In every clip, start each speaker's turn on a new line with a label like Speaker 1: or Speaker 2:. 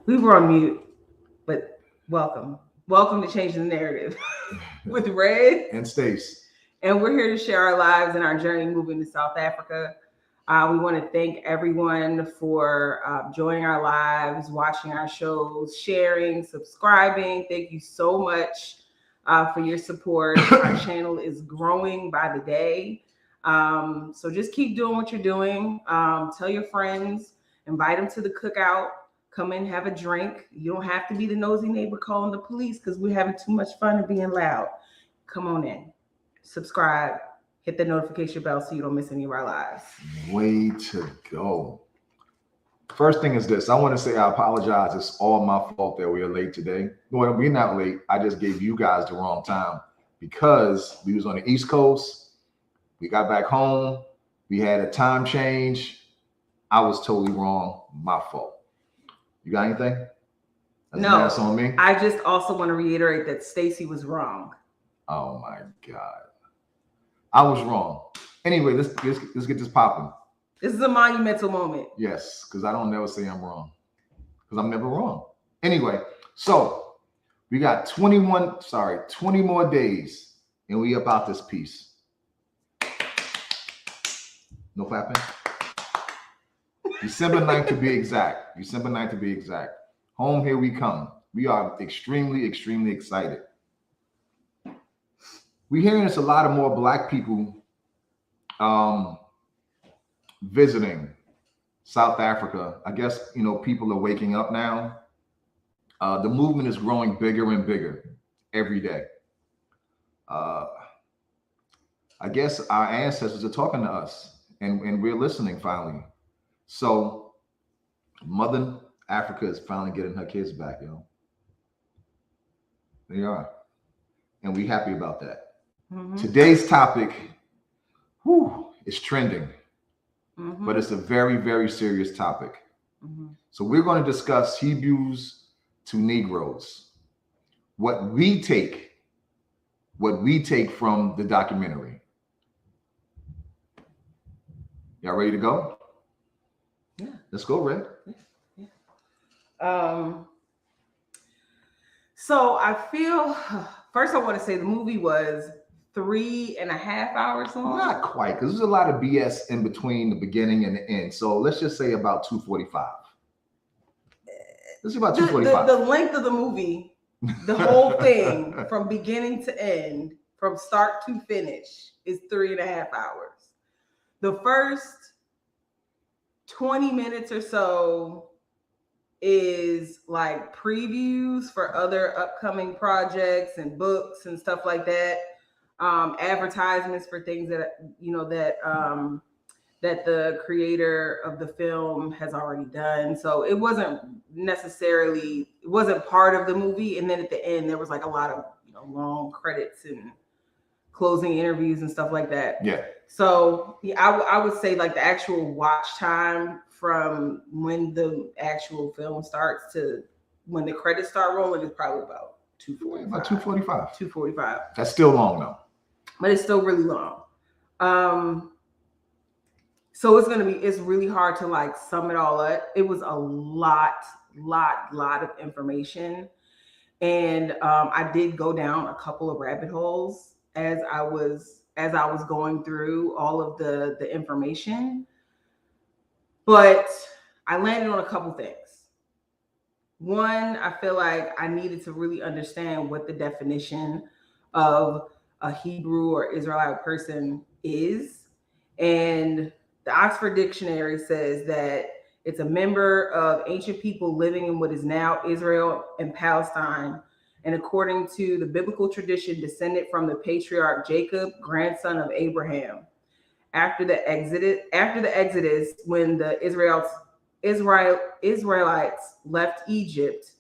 Speaker 1: We were on mute, but welcome. Welcome to Changing the Narrative with Red.
Speaker 2: And Stace.
Speaker 1: And we're here to share our lives and our journey moving to South Africa. We want to thank everyone for joining our lives, watching our shows, sharing, subscribing. Thank you so much for your support. Our channel is growing by the day. So just keep doing what you're doing. Tell your friends, invite them to the cookout. Come in, have a drink. You don't have to be the nosy neighbor calling the police because we're having too much fun and being loud. Come on in, subscribe, hit the notification bell so you don't miss any of our lives.
Speaker 2: Way to go. First thing is this. I want to say I apologize. It's all my fault that we are late today. Well, we're not late. I just gave you guys the wrong time because we was on the East Coast. We got back home. We had a time change. I was totally wrong. My fault. You got anything?
Speaker 1: No,
Speaker 2: that's on me.
Speaker 1: I just also want to reiterate that Stacy was wrong.
Speaker 2: Oh my God. I was wrong. Anyway, let's get this popping.
Speaker 1: This is a monumental moment.
Speaker 2: Yes, because I don't never say I'm wrong. Because I'm never wrong. Anyway, so we got 20 more days and we about this piece. No clapping? December 9th to be exact. December 9th to be exact. Home, here we come. We are extremely, extremely excited. We're hearing it's a lot of more Black people visiting South Africa. I guess, people are waking up now. The movement is growing bigger and bigger every day. I guess our ancestors are talking to us and we're listening finally. So Mother Africa is finally getting her kids back, They are. And we're happy about that. Mm-hmm. Today's topic is trending, but it's a very, very serious topic. Mm-hmm. So we're going to discuss Hebrews to Negroes, what we take from the documentary. Y'all ready to go?
Speaker 1: Yeah.
Speaker 2: Let's go, Red.
Speaker 1: Yeah. So I feel, first I want to say the movie was 3.5 hours long.
Speaker 2: Not quite, because there's a lot of BS in between the beginning and the end. So let's just say about 2:45. Let's say about 2:45.
Speaker 1: The length of the movie, the whole thing from beginning to end, from start to finish, is 3.5 hours. The first 20 minutes or so is like previews for other upcoming projects and books and stuff like that. Advertisements for things that that the creator of the film has already done. So it wasn't part of the movie. And then at the end, there was like a lot of long credits and closing interviews and stuff like that.
Speaker 2: Yeah.
Speaker 1: So I would say like the actual watch time from when the actual film starts to when the credits start rolling is probably about 2:45.
Speaker 2: About 2:45.
Speaker 1: 2:45.
Speaker 2: That's still long though.
Speaker 1: But it's still really long. So it's really hard to like sum it all up. It was a lot of information. And I did go down a couple of rabbit holes as I was going through all of the information. But I landed on a couple things. One, I feel like I needed to really understand what the definition of a Hebrew or Israelite person is. And the Oxford Dictionary says that it's a member of ancient people living in what is now Israel and Palestine. And according to the biblical tradition, descended from the patriarch Jacob, grandson of Abraham. After the Exodus, when the Israelites left Egypt,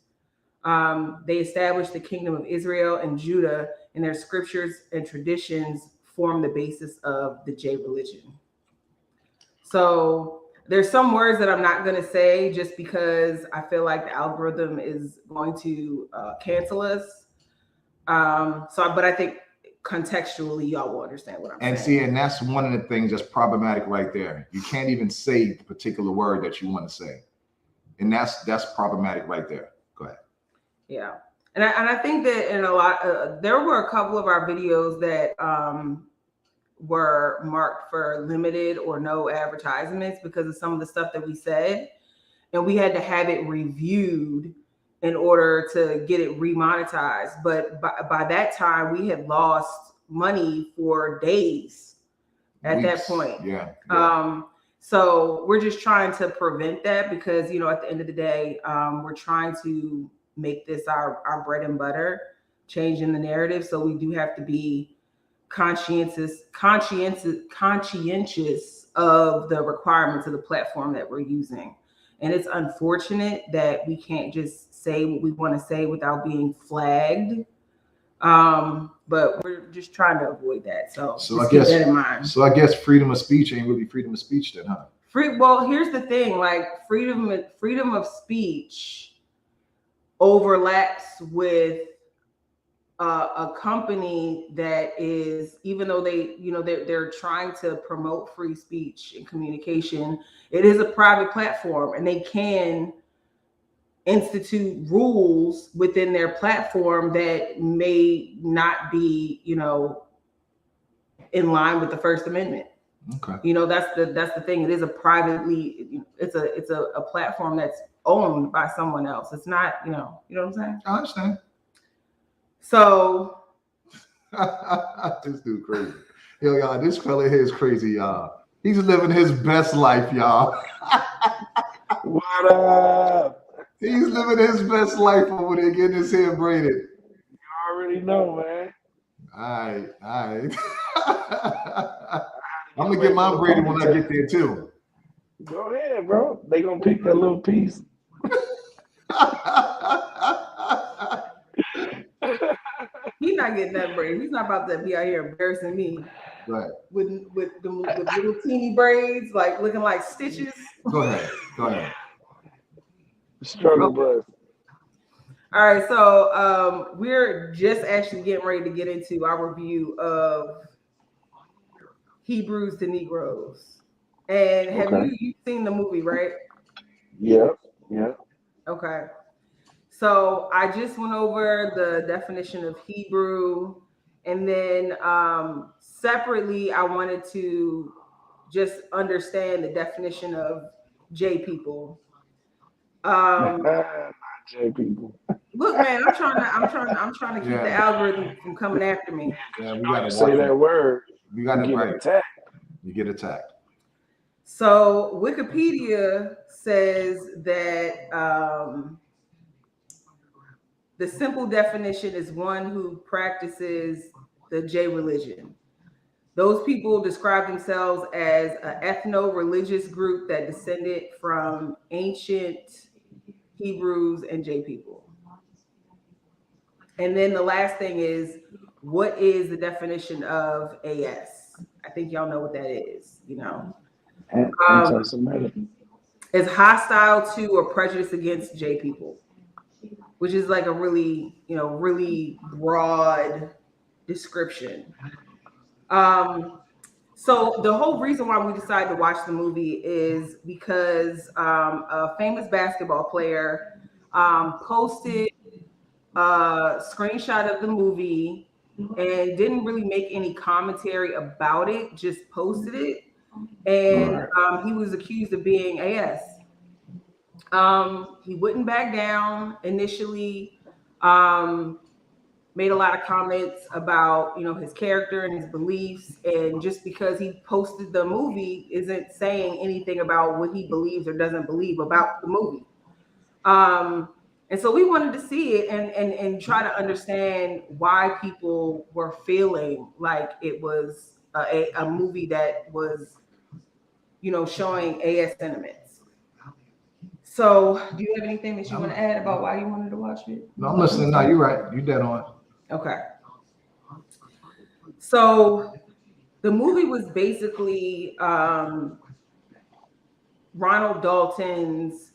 Speaker 1: they established the kingdom of Israel and Judah, and their scriptures and traditions form the basis of the J religion. So there's some words that I'm not going to say just because I feel like the algorithm is going to cancel us. But I think contextually, y'all will understand what I'm saying.
Speaker 2: And see, and that's one of the things that's problematic right there. You can't even say the particular word that you want to say. And that's problematic right there. Go ahead.
Speaker 1: Yeah. And I think that in a lot, there were a couple of our videos that were marked for limited or no advertisements because of some of the stuff that we said. And we had to have it reviewed in order to get it remonetized. But by that time, we had lost money for days at that point.
Speaker 2: Yeah.
Speaker 1: So we're just trying to prevent that because, you know, at the end of the day, we're trying to make this our bread and butter, changing the narrative. So we do have to be conscientious of the requirements of the platform that we're using. And it's unfortunate that we can't just say what we want to say without being flagged. But we're just trying to avoid that. So
Speaker 2: I guess
Speaker 1: keep that in mind.
Speaker 2: So I guess freedom of speech ain't really freedom of speech then, huh?
Speaker 1: Well, here's the thing: like freedom of speech overlaps with a company that is, even though they're trying to promote free speech and communication, it is a private platform, and they can institute rules within their platform that may not be, in line with the First Amendment.
Speaker 2: Okay.
Speaker 1: That's the thing. It is it's a platform that's owned by someone else. It's not, you know what I'm saying?
Speaker 2: I understand.
Speaker 1: So
Speaker 2: this dude crazy. Yo, y'all, this fella here is crazy, y'all. He's living his best life, y'all.
Speaker 3: What up?
Speaker 2: He's living his best life over there getting his hair braided.
Speaker 3: You already know, man.
Speaker 2: All right. I'm gonna get mine braided when I get there too.
Speaker 3: Go ahead, bro. They gonna pick that little piece.
Speaker 1: he's not getting that braid. He's not about to be out here embarrassing me.
Speaker 2: Right.
Speaker 1: With little teeny braids, like looking like stitches.
Speaker 2: Go ahead.
Speaker 3: Struggle bus.
Speaker 1: All right, so we're just actually getting ready to get into our review of Hebrews to Negroes. And have you've seen the movie, right?
Speaker 3: Yeah.
Speaker 1: Okay. So I just went over the definition of Hebrew, and then separately, I wanted to just understand the definition of J people.
Speaker 3: Not J people.
Speaker 1: Look, man, I'm trying to keep the algorithm from coming after me.
Speaker 2: Yeah, we gotta
Speaker 3: say that word.
Speaker 2: We got it right.
Speaker 3: Attacked.
Speaker 2: You get attacked.
Speaker 1: So Wikipedia says that the simple definition is one who practices the J religion. Those people describe themselves as an ethno-religious group that descended from ancient Hebrews and J people. And then the last thing is, what is the definition of AS? I think y'all know what that is,
Speaker 3: Anti-Semitic.
Speaker 1: It's hostile to or prejudice against J people, which is like a really broad description. So the whole reason why we decided to watch the movie is because a famous basketball player posted a screenshot of the movie and didn't really make any commentary about it, just posted it. And he was accused of being AS. He wouldn't back down initially, made a lot of comments about, his character and his beliefs. And just because he posted the movie isn't saying anything about what he believes or doesn't believe about the movie. And so we wanted to see it and try to understand why people were feeling like it was a movie that was, showing AS sentiments. So do you have anything that you want to add about why you wanted to watch it?
Speaker 2: No, I'm listening. No, you're right. You're dead on.
Speaker 1: Okay. So the movie was basically Ronald Dalton's,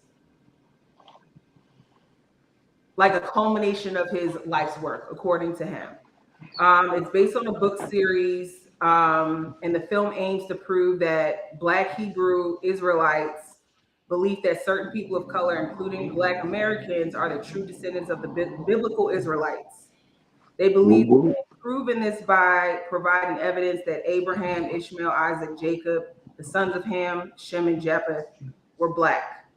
Speaker 1: like a culmination of his life's work, according to him. It's based on a book series, and the film aims to prove that Black Hebrew Israelites belief that certain people of color, including Black Americans, are the true descendants of the biblical Israelites. They believe they've proven this by providing evidence that Abraham, Ishmael, Isaac, Jacob, the sons of Ham, Shem, and Japheth, were Black.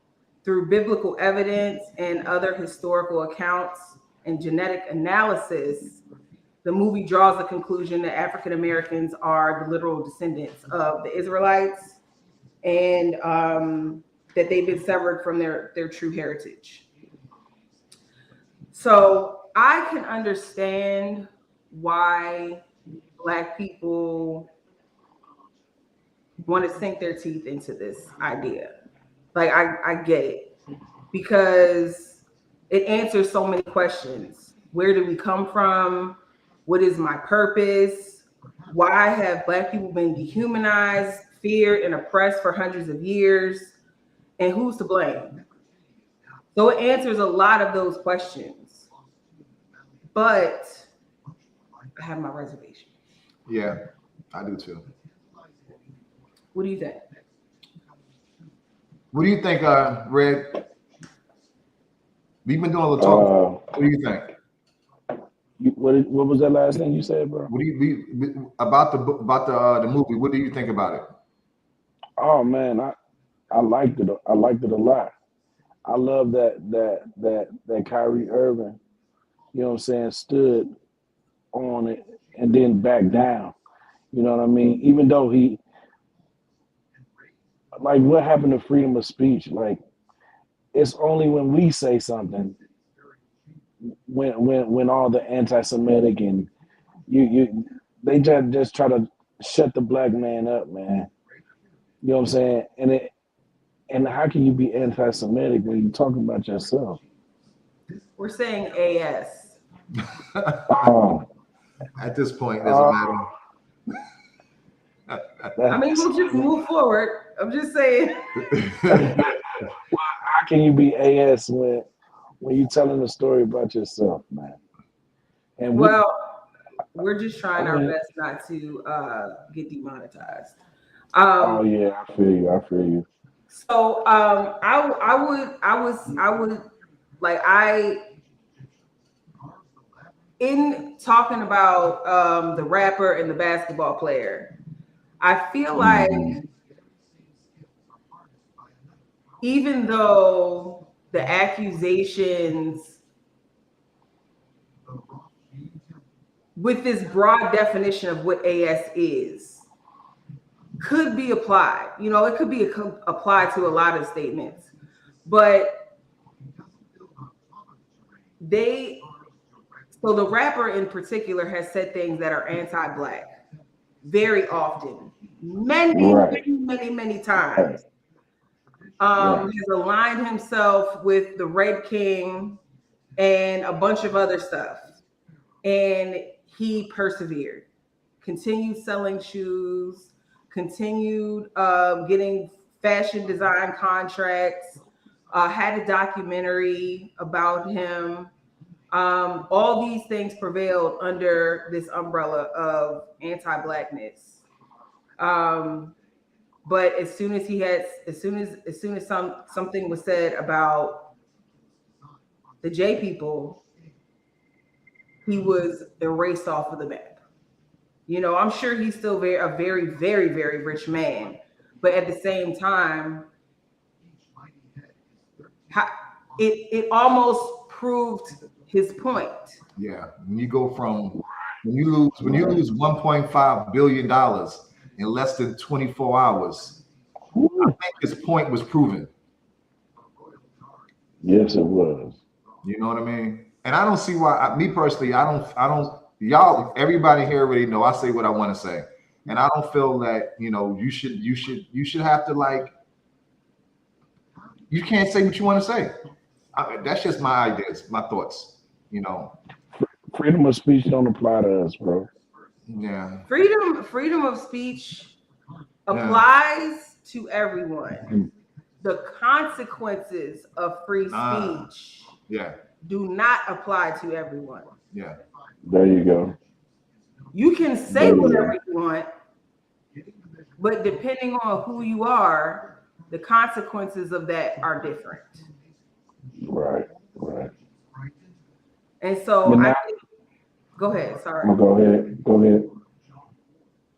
Speaker 1: Through biblical evidence and other historical accounts and genetic analysis, the movie draws the conclusion that African Americans are the literal descendants of the Israelites, and that they've been severed from their true heritage. So I can understand why Black people want to sink their teeth into this idea. Like, I get it, because it answers so many questions. Where do we come from? What is my purpose? Why have Black people been dehumanized, feared, and oppressed for hundreds of years? And who's to blame? So it answers a lot of those questions. But I have my reservation.
Speaker 2: Yeah, I do too.
Speaker 1: What do you think?
Speaker 2: What do you think, Red? We've been doing a little talking. What do you think?
Speaker 3: What was that last thing you said, bro?
Speaker 2: What do you about the movie? What do you think about it?
Speaker 3: Oh man, I liked it. I liked it a lot. I love that Kyrie Irving, you know what I'm saying, stood on it and then back down. You know what I mean? Even though he, like, what happened to freedom of speech? Like, it's only when we say something, when all the anti-Semitic and they just try to shut the Black man up, man. You know what I'm saying? And how can you be anti-Semitic when you talking about yourself?
Speaker 1: We're saying AS.
Speaker 2: At this point, it doesn't matter.
Speaker 1: I mean, we'll just move forward. I'm just saying.
Speaker 3: How can you be AS when you're telling a story about yourself, man? And
Speaker 1: we're just trying our best not to get demonetized.
Speaker 3: Oh yeah, I feel you.
Speaker 1: So in talking about the rapper and the basketball player, I feel like even though the accusations with this broad definition of what AS is could be applied, you know, it could be applied to a lot of statements, but so the rapper in particular has said things that are anti-Black very often, many times. Has aligned himself with the Red King and a bunch of other stuff, and he persevered, continued selling shoes, continued getting fashion design contracts, had a documentary about him. All these things prevailed under this umbrella of anti-Blackness. But as soon as something was said about the J people, he was erased off of the map. You know, I'm sure he's still a very, very, very rich man, but at the same time, it almost proved his point.
Speaker 2: Yeah, when you lose $1.5 billion in less than 24 hours, I think his point was proven.
Speaker 3: Yes, it was.
Speaker 2: You know what I mean? And I don't see why. Me personally, I don't. Y'all, everybody here already know I say what I want to say, and I don't feel that you should have to, like. You can't say what you want to say. That's just my ideas, my thoughts. You know.
Speaker 3: Freedom of speech don't apply to us, bro.
Speaker 2: Yeah.
Speaker 1: Freedom of speech applies to everyone. The consequences of free speech do not apply to everyone.
Speaker 2: Yeah.
Speaker 3: There you go.
Speaker 1: You can say whatever you want, but depending on who you are, the consequences of that are different.
Speaker 3: Right, right.
Speaker 1: And so
Speaker 3: But
Speaker 1: I
Speaker 3: now,
Speaker 1: think, go ahead, sorry.
Speaker 3: go ahead, go ahead.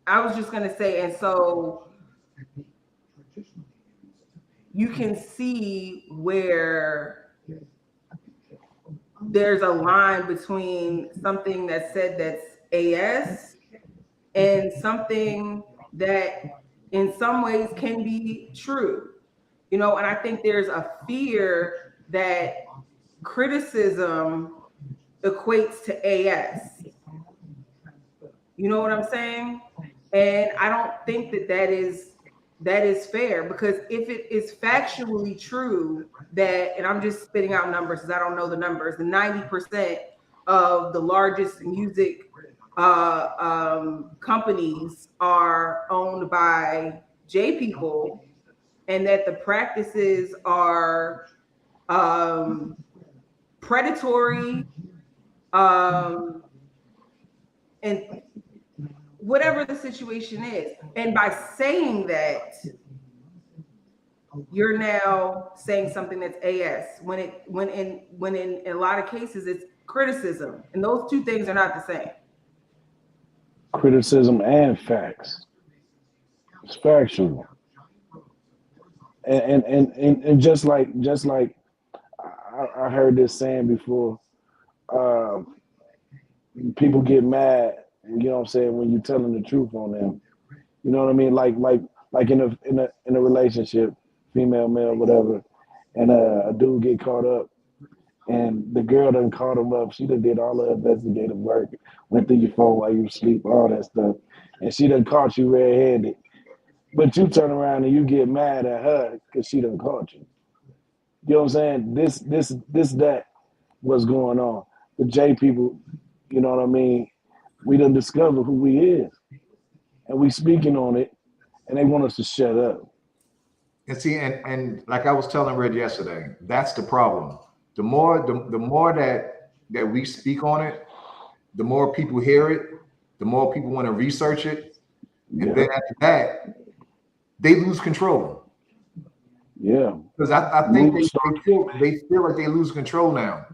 Speaker 1: I was just gonna say, and so you can see where there's a line between something that's said that's AS and something that in some ways can be true. And I think there's a fear that criticism equates to AS. You know what I'm saying? And I don't think that is fair, because if it is factually true that, and I'm just spitting out numbers because I don't know the numbers, the 90% of the largest music companies are owned by J people, and that the practices are predatory, and whatever the situation is. And by saying that, you're now saying something that's AS when in a lot of cases it's criticism, and those two things are not the same.
Speaker 3: Criticism and facts. It's factual. And just like I heard this saying before, uh, people get mad, you know what I'm saying, when you're telling the truth on them. You know what I mean? Like in a relationship, female, male, whatever, and a dude get caught up, and the girl done caught him up. She done did all the investigative work, went through your phone while you sleep, all that stuff, and she done caught you red-handed. But you turn around and you get mad at her because she done caught you. You know what I'm saying? That what's going on. The J people, you know what I mean? We done discovered who we is, and we speaking on it, and they want us to shut up.
Speaker 2: And see, and like I was telling Red yesterday, that's the problem. The more that we speak on it, the more people hear it, the more people want to research it, and
Speaker 3: Yeah,
Speaker 2: then after that, they lose control.
Speaker 3: yeah.
Speaker 2: Because I think
Speaker 3: Move start.
Speaker 2: they feel like they lose control now.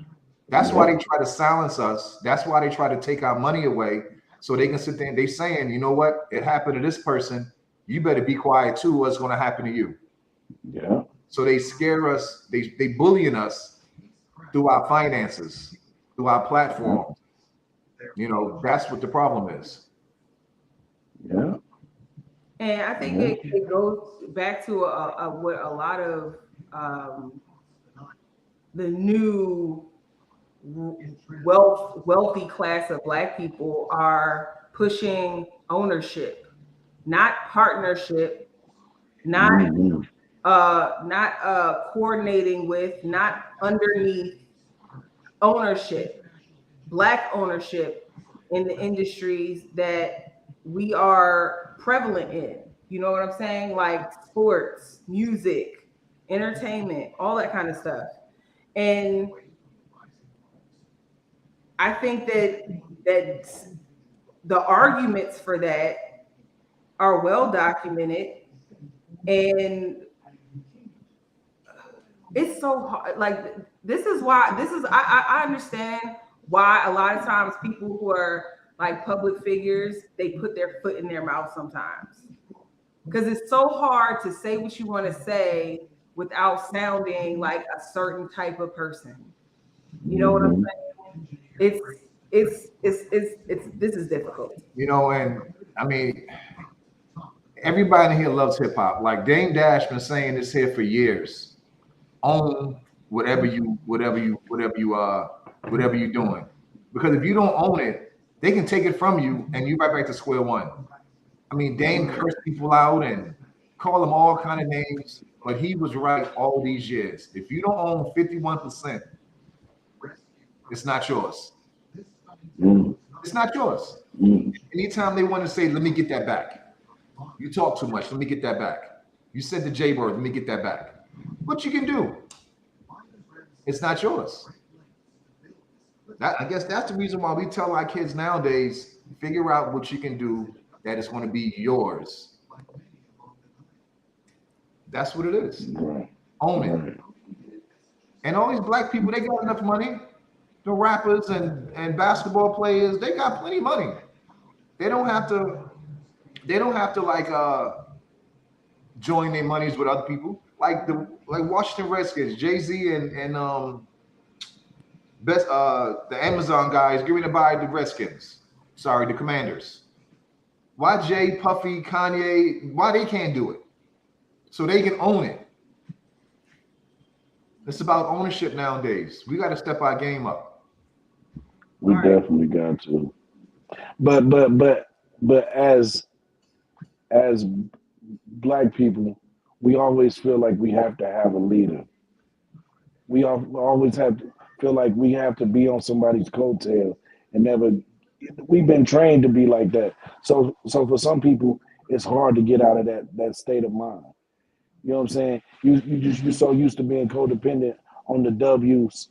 Speaker 2: That's why
Speaker 3: Yeah,
Speaker 2: they try to silence us. That's why they try to take our money away, so they can sit there and they saying, you know what, it happened to this person. You better be quiet too. What's going to happen to you?
Speaker 3: yeah,
Speaker 2: So they scare us. They bullying us through our finances, through our
Speaker 3: yeah,
Speaker 2: platforms. That's what the problem is.
Speaker 3: yeah,
Speaker 1: And I think
Speaker 3: yeah.
Speaker 1: it goes back to what a lot of the new wealthy class of Black people are pushing: ownership, not partnership, not
Speaker 3: Mm-hmm.
Speaker 1: coordinating with, not underneath. Ownership, Black ownership in the industries that we are prevalent in. You know what I'm saying? Like sports, music, entertainment, all that kind of stuff. And I think that the arguments for that are well documented, and it's so hard. Like, this is why I understand why a lot of times people who are like public figures, they put their foot in their mouth sometimes, because it's so hard to say what you want to say without sounding like a certain type of person. You know what I'm
Speaker 3: Mm-hmm.
Speaker 1: saying? It's this is difficult.
Speaker 2: And I mean, everybody in here loves hip hop. Like Dame Dash been saying this here for years. Own whatever you doing. Because if you don't own it, they can take it from you and you right back to square one. I mean, Dame cursed people out and call them all kind of names, but he was right all these years. If you don't own 51%, it's not yours. It's not yours.
Speaker 3: Mm-hmm.
Speaker 2: Anytime they want to say, let me get that back. You talk too much. Let me get that back. You said the J word. Let me get that back. What you can do? It's not yours. I guess that's the reason why we tell our kids nowadays, figure out what you can do that is going to be yours. That's what it is.
Speaker 3: Right.
Speaker 2: Own it.
Speaker 3: Right.
Speaker 2: And all these black people, they got enough money. The rappers and basketball players, they got plenty of money. They don't have to. They don't have to like join their monies with other people. Like Washington Redskins, Jay-Z and best the Amazon guys giving to buy the Redskins. Sorry, the Commanders. Why Jay, Puffy, Kanye? Why they can't do it? So they can own it. It's about ownership nowadays. We got to step our game up.
Speaker 3: We definitely got to. But as black people, we always feel like we have to have a leader. We always have to feel like we have to be on somebody's coattail and never. We've been trained to be like that. So for some people, it's hard to get out of that state of mind. You know what I'm saying? You're so used to being codependent on the W's.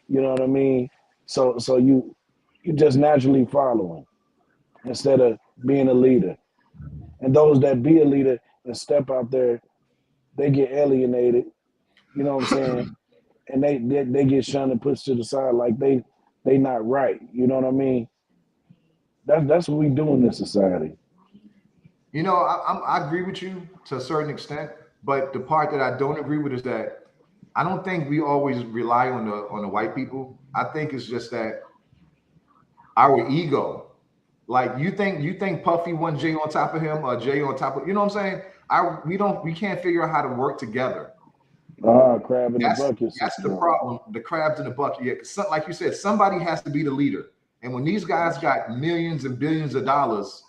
Speaker 3: You know what I mean? So you just naturally following instead of being a leader. And those that be a leader and step out there, they get alienated. You know what I'm saying? And they get shunned and pushed to the side like they not right. You know what I mean? That's what we do in this society.
Speaker 2: You know, I agree with you to a certain extent, but the part that I don't agree with is that I don't think we always rely on the white people. I think it's just that our ego. Like you think Puffy want Jay on top of him or Jay on top of, you know what I'm saying? We can't figure out how to work together.
Speaker 3: Crab in the bucket.
Speaker 2: That's the problem. The crabs in the bucket. Yeah, like you said, somebody has to be the leader. And when these guys got millions and billions of dollars,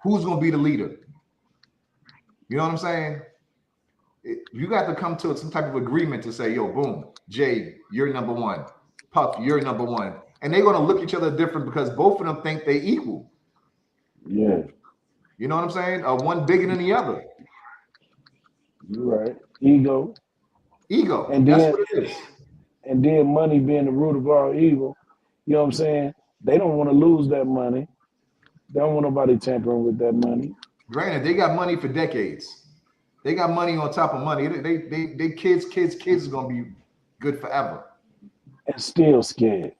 Speaker 2: who's going to be the leader? You know what I'm saying? You got to come to some type of agreement to say, yo, boom, Jay, you're number one. Puff, you're number one. And they're going to look at each other different because both of them think they equal.
Speaker 3: Yeah.
Speaker 2: You know what I'm saying? One bigger than the other.
Speaker 3: You're right. Ego.
Speaker 2: And that's what it is.
Speaker 3: And then money being the root of all evil. You know what I'm saying? They don't want to lose that money. They don't want nobody tampering with that money.
Speaker 2: Granted, they got money for decades. They got money on top of money. They kids is gonna be good forever.
Speaker 3: And still scared.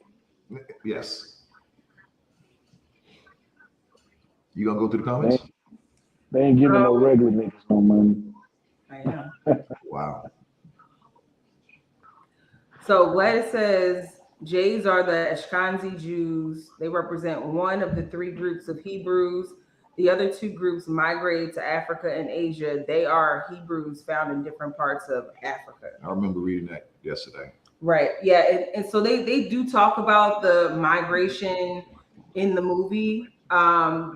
Speaker 2: Yes. You gonna go through the comments?
Speaker 3: They ain't giving no regular niggas no money.
Speaker 1: I know.
Speaker 2: Wow.
Speaker 1: So Gladys says Jays are the Ashkenazi Jews. They represent one of the three groups of Hebrews. The other two groups migrated to Africa and Asia. They are Hebrews found in different parts of Africa.
Speaker 2: I remember reading that yesterday.
Speaker 1: Right. Yeah. And so they do talk about the migration in the movie.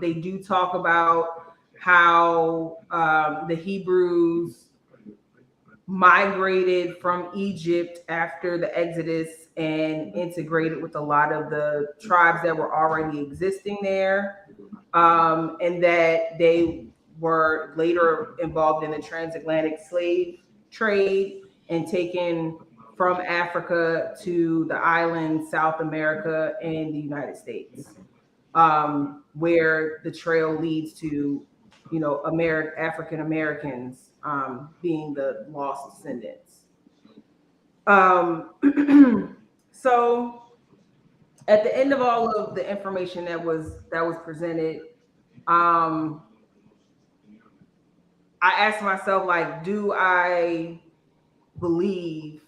Speaker 1: They do talk about how the Hebrews migrated from Egypt after the Exodus and integrated with a lot of the tribes that were already existing there, and that they were later involved in the transatlantic slave trade and taken from Africa to the islands, South America, and the United States, where the trail leads to, you know, African Americans being the lost descendants. So at the end of all of the information that was presented, I asked myself, like, do I believe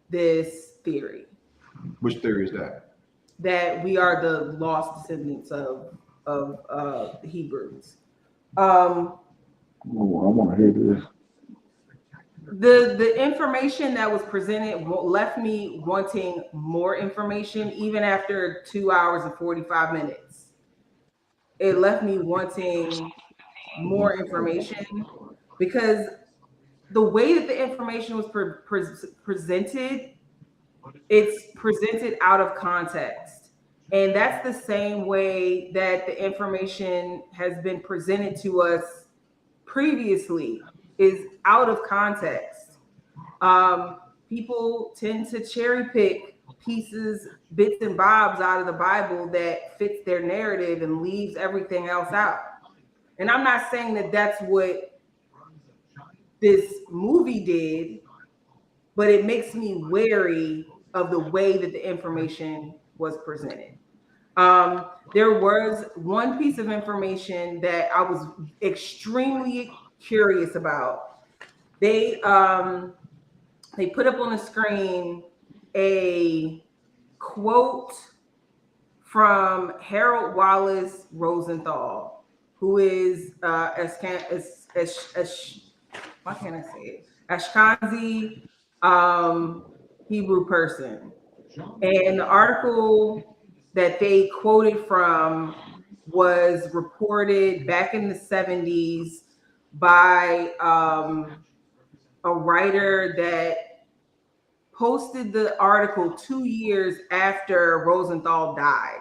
Speaker 1: this theory?
Speaker 2: Which theory is that?
Speaker 1: That we are the lost descendants of the Hebrews. I
Speaker 3: want to hear this.
Speaker 1: The information that was presented left me wanting more information, even after 2 hours and 45 minutes. It left me wanting more information because the way that the information was presented, it's presented out of context. And that's the same way that the information has been presented to us previously, is out of context. People tend to cherry pick pieces, bits and bobs out of the Bible that fits their narrative and leaves everything else out. And I'm not saying that that's what this movie did, but it makes me wary of the way that the information was presented. There was one piece of information that I was extremely curious about. They they put up on the screen a quote from Harold Wallace Rosenthal, who is why can't I say it? Ashkenazi Hebrew person. And the article that they quoted from was reported back in the 70s by a writer that posted the article 2 years after Rosenthal died.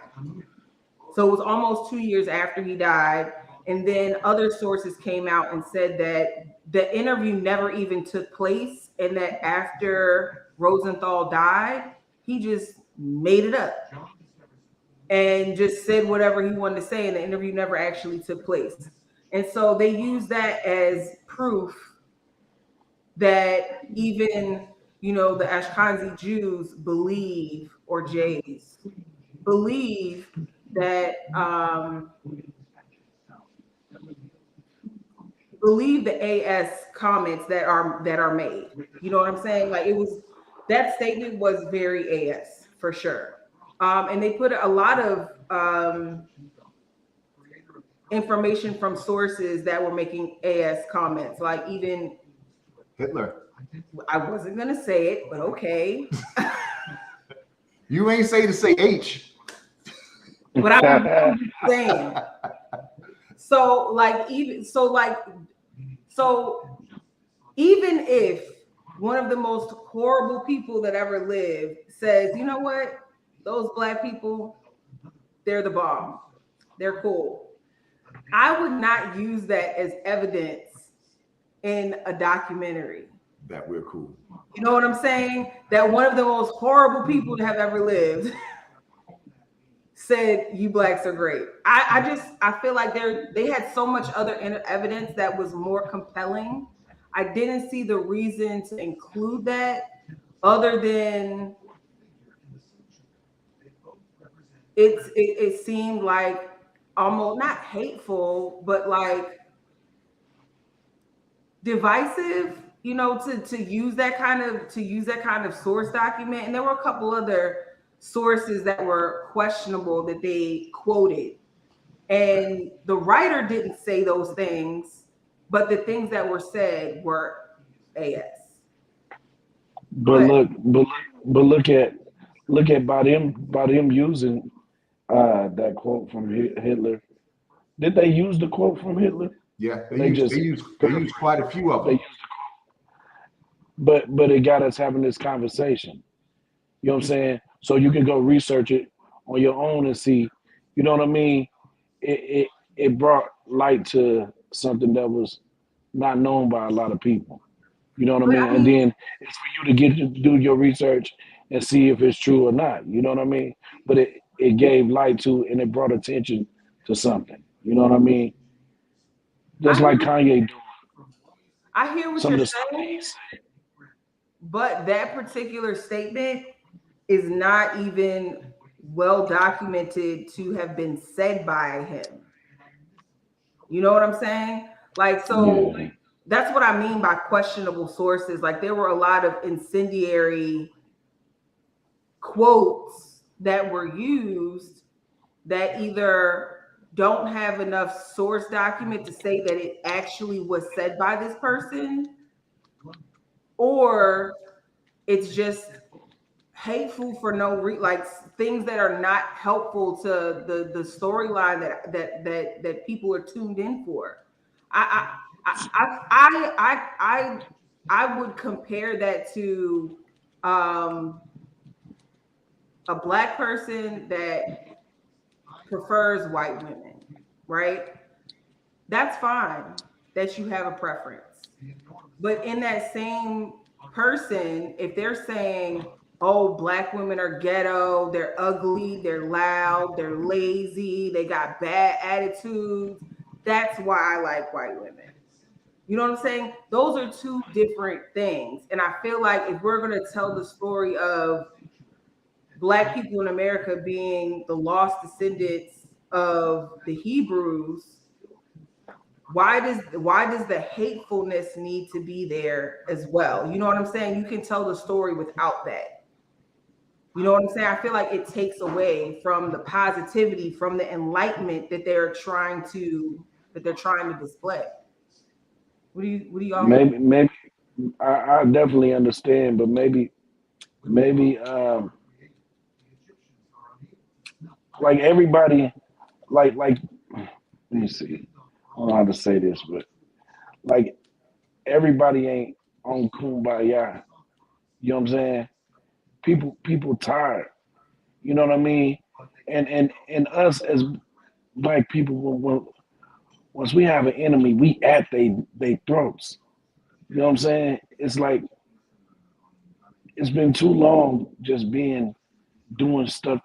Speaker 1: So it was almost 2 years after he died. And then other sources came out and said that the interview never even took place, and that after Rosenthal died, he just made it up and just said whatever he wanted to say, and the interview never actually took place. And so they use that as proof that even, you know, the Ashkenazi Jews believe, or Jays believe that believe the AS comments that are made. You know what I'm saying? Like, it was, that statement was very AS for sure. And they put a lot of information from sources that were making AS comments, like even
Speaker 2: Hitler.
Speaker 1: I wasn't gonna say it, but okay.
Speaker 2: You ain't say to say H.
Speaker 1: But I'm just saying. So even if one of the most horrible people that ever lived says, you know what, those black people, they're the bomb, they're cool, I would not use that as evidence in a documentary.
Speaker 2: That we're cool.
Speaker 1: You know what I'm saying? That one of the most horrible people to have ever lived said you blacks are great. I feel like they had so much other evidence that was more compelling. I didn't see the reason to include that, other than it seemed like almost not hateful, but like divisive, you know, to use that kind of source document. And there were a couple other sources that were questionable that they quoted, and the writer didn't say those things, but the things that were said were AS.
Speaker 3: But look at by them using that quote from Hitler. Did they use the quote from Hitler?
Speaker 2: Yeah, they used quite a few of them.
Speaker 3: But it got us having this conversation. You know what I'm saying? So you can go research it on your own and see. You know what I mean? It brought light to something that was not known by a lot of people. You know what I mean? And then it's for you to do your research and see if it's true or not. You know what I mean? But it gave light to, and it brought attention to something. You know what I mean? Just like Kanye do.
Speaker 1: I hear what you're saying, but that particular statement is not even well documented to have been said by him. You know what I'm saying? Like, so
Speaker 3: Yeah.
Speaker 1: that's what I mean by questionable sources. Like, there were a lot of incendiary quotes that were used that either don't have enough source document to say that it actually was said by this person, or it's just hateful for no reason, like things that are not helpful to the storyline that people are tuned in for. I would compare that to a black person that prefers white women, right? That's fine that you have a preference. But in that same person, if they're saying, oh, black women are ghetto, they're ugly, they're loud, they're lazy, they got bad attitudes, that's why I like white women. You know what I'm saying? Those are two different things. And I feel like if we're going to tell the story of Black people in America being the lost descendants of the Hebrews, why does the hatefulness need to be there as well? You know what I'm saying? You can tell the story without that. You know what I'm saying? I feel like it takes away from the positivity, from the enlightenment that they're trying to display. What do y'all think?
Speaker 3: Maybe I definitely understand, but maybe like everybody like let me see. I don't know how to say this, but like everybody ain't on kumbaya. You know what I'm saying? People tired. You know what I mean? And us as black people, once we have an enemy, we at they throats. You know what I'm saying? It's like it's been too long just being doing stuff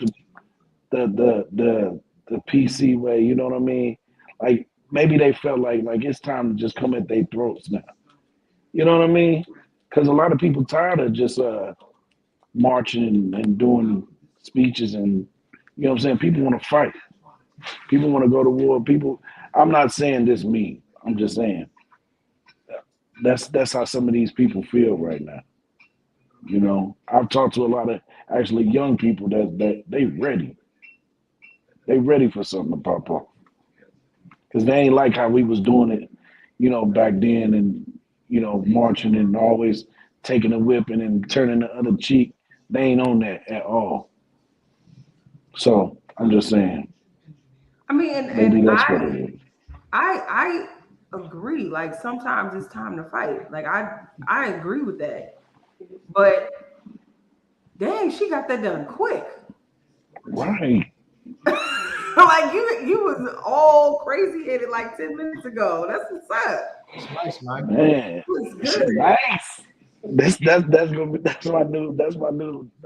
Speaker 3: the PC way. You know what I mean? Like maybe they felt like it's time to just come at their throats now. You know what I mean? Because a lot of people tired of just marching and doing speeches and you know what I'm saying. People want to fight. People want to go to war. People. I'm not saying this me. I'm just saying that's how some of these people feel right now. You know, I've talked to a lot of actually young people that they ready. They ready for something to pop up because they ain't like how we was doing it, you know, back then and you know marching and always taking a whipping and turning the other cheek. They ain't on that at all. So I'm just saying
Speaker 1: I mean, and,
Speaker 3: maybe
Speaker 1: and
Speaker 3: that's what
Speaker 1: I
Speaker 3: it is.
Speaker 1: I agree. Like sometimes it's time to fight. Like I agree with that. But dang, she got that done quick.
Speaker 3: Right.
Speaker 1: Like you was all crazy in it like 10 minutes ago. That's what's up.
Speaker 2: It's nice, man.
Speaker 3: Man,
Speaker 1: It was
Speaker 3: it's
Speaker 1: good.
Speaker 3: nice. That's gonna be that's my new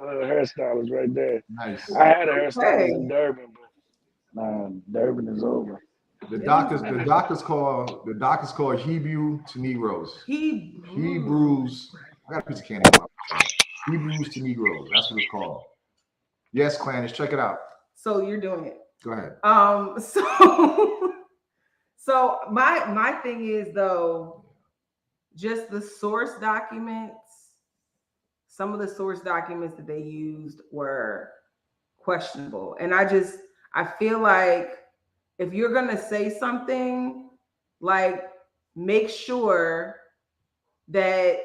Speaker 3: hairstylist right there.
Speaker 2: Nice.
Speaker 3: I had a hairstylist
Speaker 1: Okay.
Speaker 3: in Durban, but Durban is over.
Speaker 2: The
Speaker 1: It was
Speaker 2: doctors, the doctors call Hebrew to Negroes.
Speaker 1: Hebrew.
Speaker 2: Hebrews. I got a piece of candy in my mouth. Hebrews to Negroes. That's what it's called. Yes, Clannish, check it out.
Speaker 1: So you're doing it.
Speaker 2: Go ahead.
Speaker 1: So so my thing is though, just the source documents, some of the source documents that they used were questionable. And I feel like if you're gonna say something, like make sure that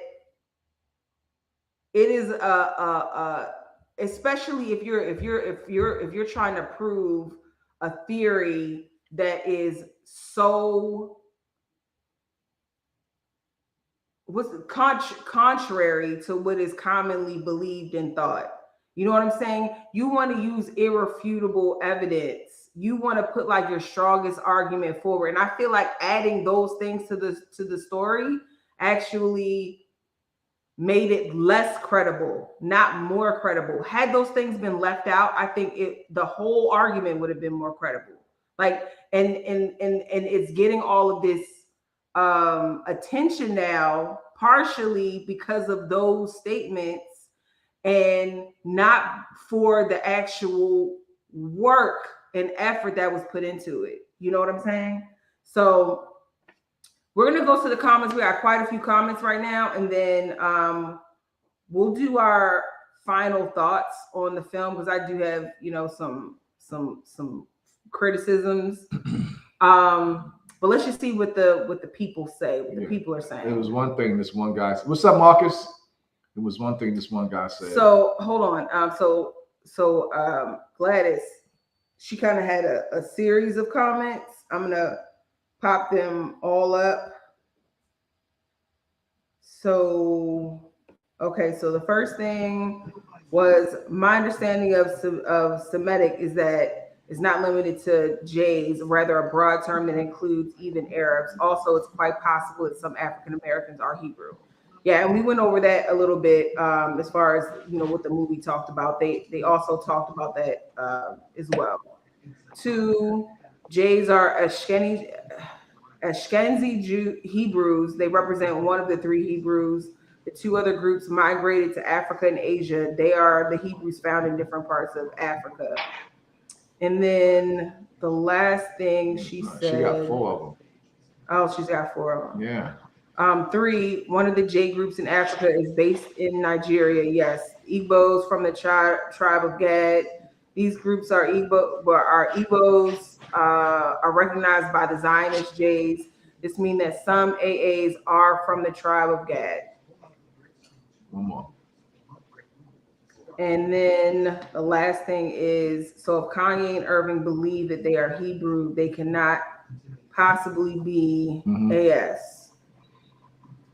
Speaker 1: it is a especially if you're trying to prove a theory that is so what's contrary to what is commonly believed and thought. You know what I'm saying? You want to use irrefutable evidence. You want to put like your strongest argument forward. And I feel like adding those things to the story actually made it less credible, not more credible. Had those things been left out, I think the whole argument would have been more credible. Like and it's getting all of this attention now, partially because of those statements and not for the actual work and effort that was put into it. You know what I'm saying? So we're gonna go to the comments. We got quite a few comments right now, and then we'll do our final thoughts on the film because I do have some criticisms. But let's just see what the people say. What the people are saying.
Speaker 2: It was one thing this one guy said. What's up, Marcus? It was one thing this one guy said.
Speaker 1: So hold on. So Gladys, she kind of had a series of comments. I'm gonna pop them all up. So okay, so the first thing was my understanding of Semitic is that it's not limited to Jays, rather a broad term that includes even Arabs. Also, it's quite possible that some African Americans are Hebrew. Yeah, and we went over that a little bit as far as what the movie talked about. They also talked about that as well. Two, Jays are Ashkenazi. Ashkenazi Hebrews, they represent one of the three Hebrews. The two other groups migrated to Africa and Asia. They are the Hebrews found in different parts of Africa. And then the last thing she
Speaker 2: She got
Speaker 1: said,
Speaker 2: 4 of them.
Speaker 1: oh, she's got 4 of them.
Speaker 2: Yeah.
Speaker 1: 3, one of the J groups in Africa is based in Nigeria. Yes, Igbos from the tribe of Gad. These groups are Igbos are recognized by the Zionist Jays. This means that some AAs are from the tribe of Gad.
Speaker 2: One more.
Speaker 1: And then the last thing is, so if Kanye and Irving believe that they are Hebrew, they cannot possibly be AS.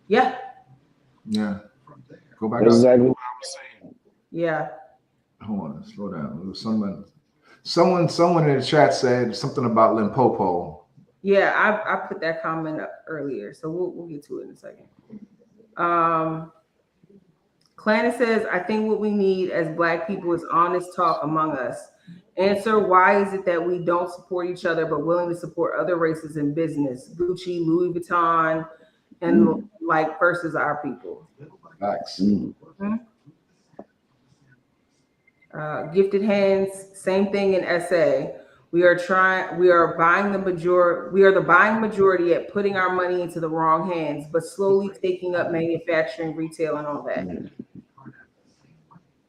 Speaker 1: Yeah.
Speaker 2: Yeah. Go back
Speaker 3: That's
Speaker 2: up.
Speaker 3: exactly what I was saying.
Speaker 1: Yeah.
Speaker 2: Hold on, slow down. It was someone in the chat said something about Limpopo.
Speaker 1: Yeah, I put that comment up earlier, so we'll get to it in a second. Clannis says, I think what we need as Black people is honest talk among us. Answer, why is it that we don't support each other but willing to support other races in business? Gucci, Louis Vuitton, and like versus our people.
Speaker 2: Facts.
Speaker 1: Gifted Hands, same thing in SA. We are the buying majority at putting our money into the wrong hands, but slowly taking up manufacturing, retail, and all that.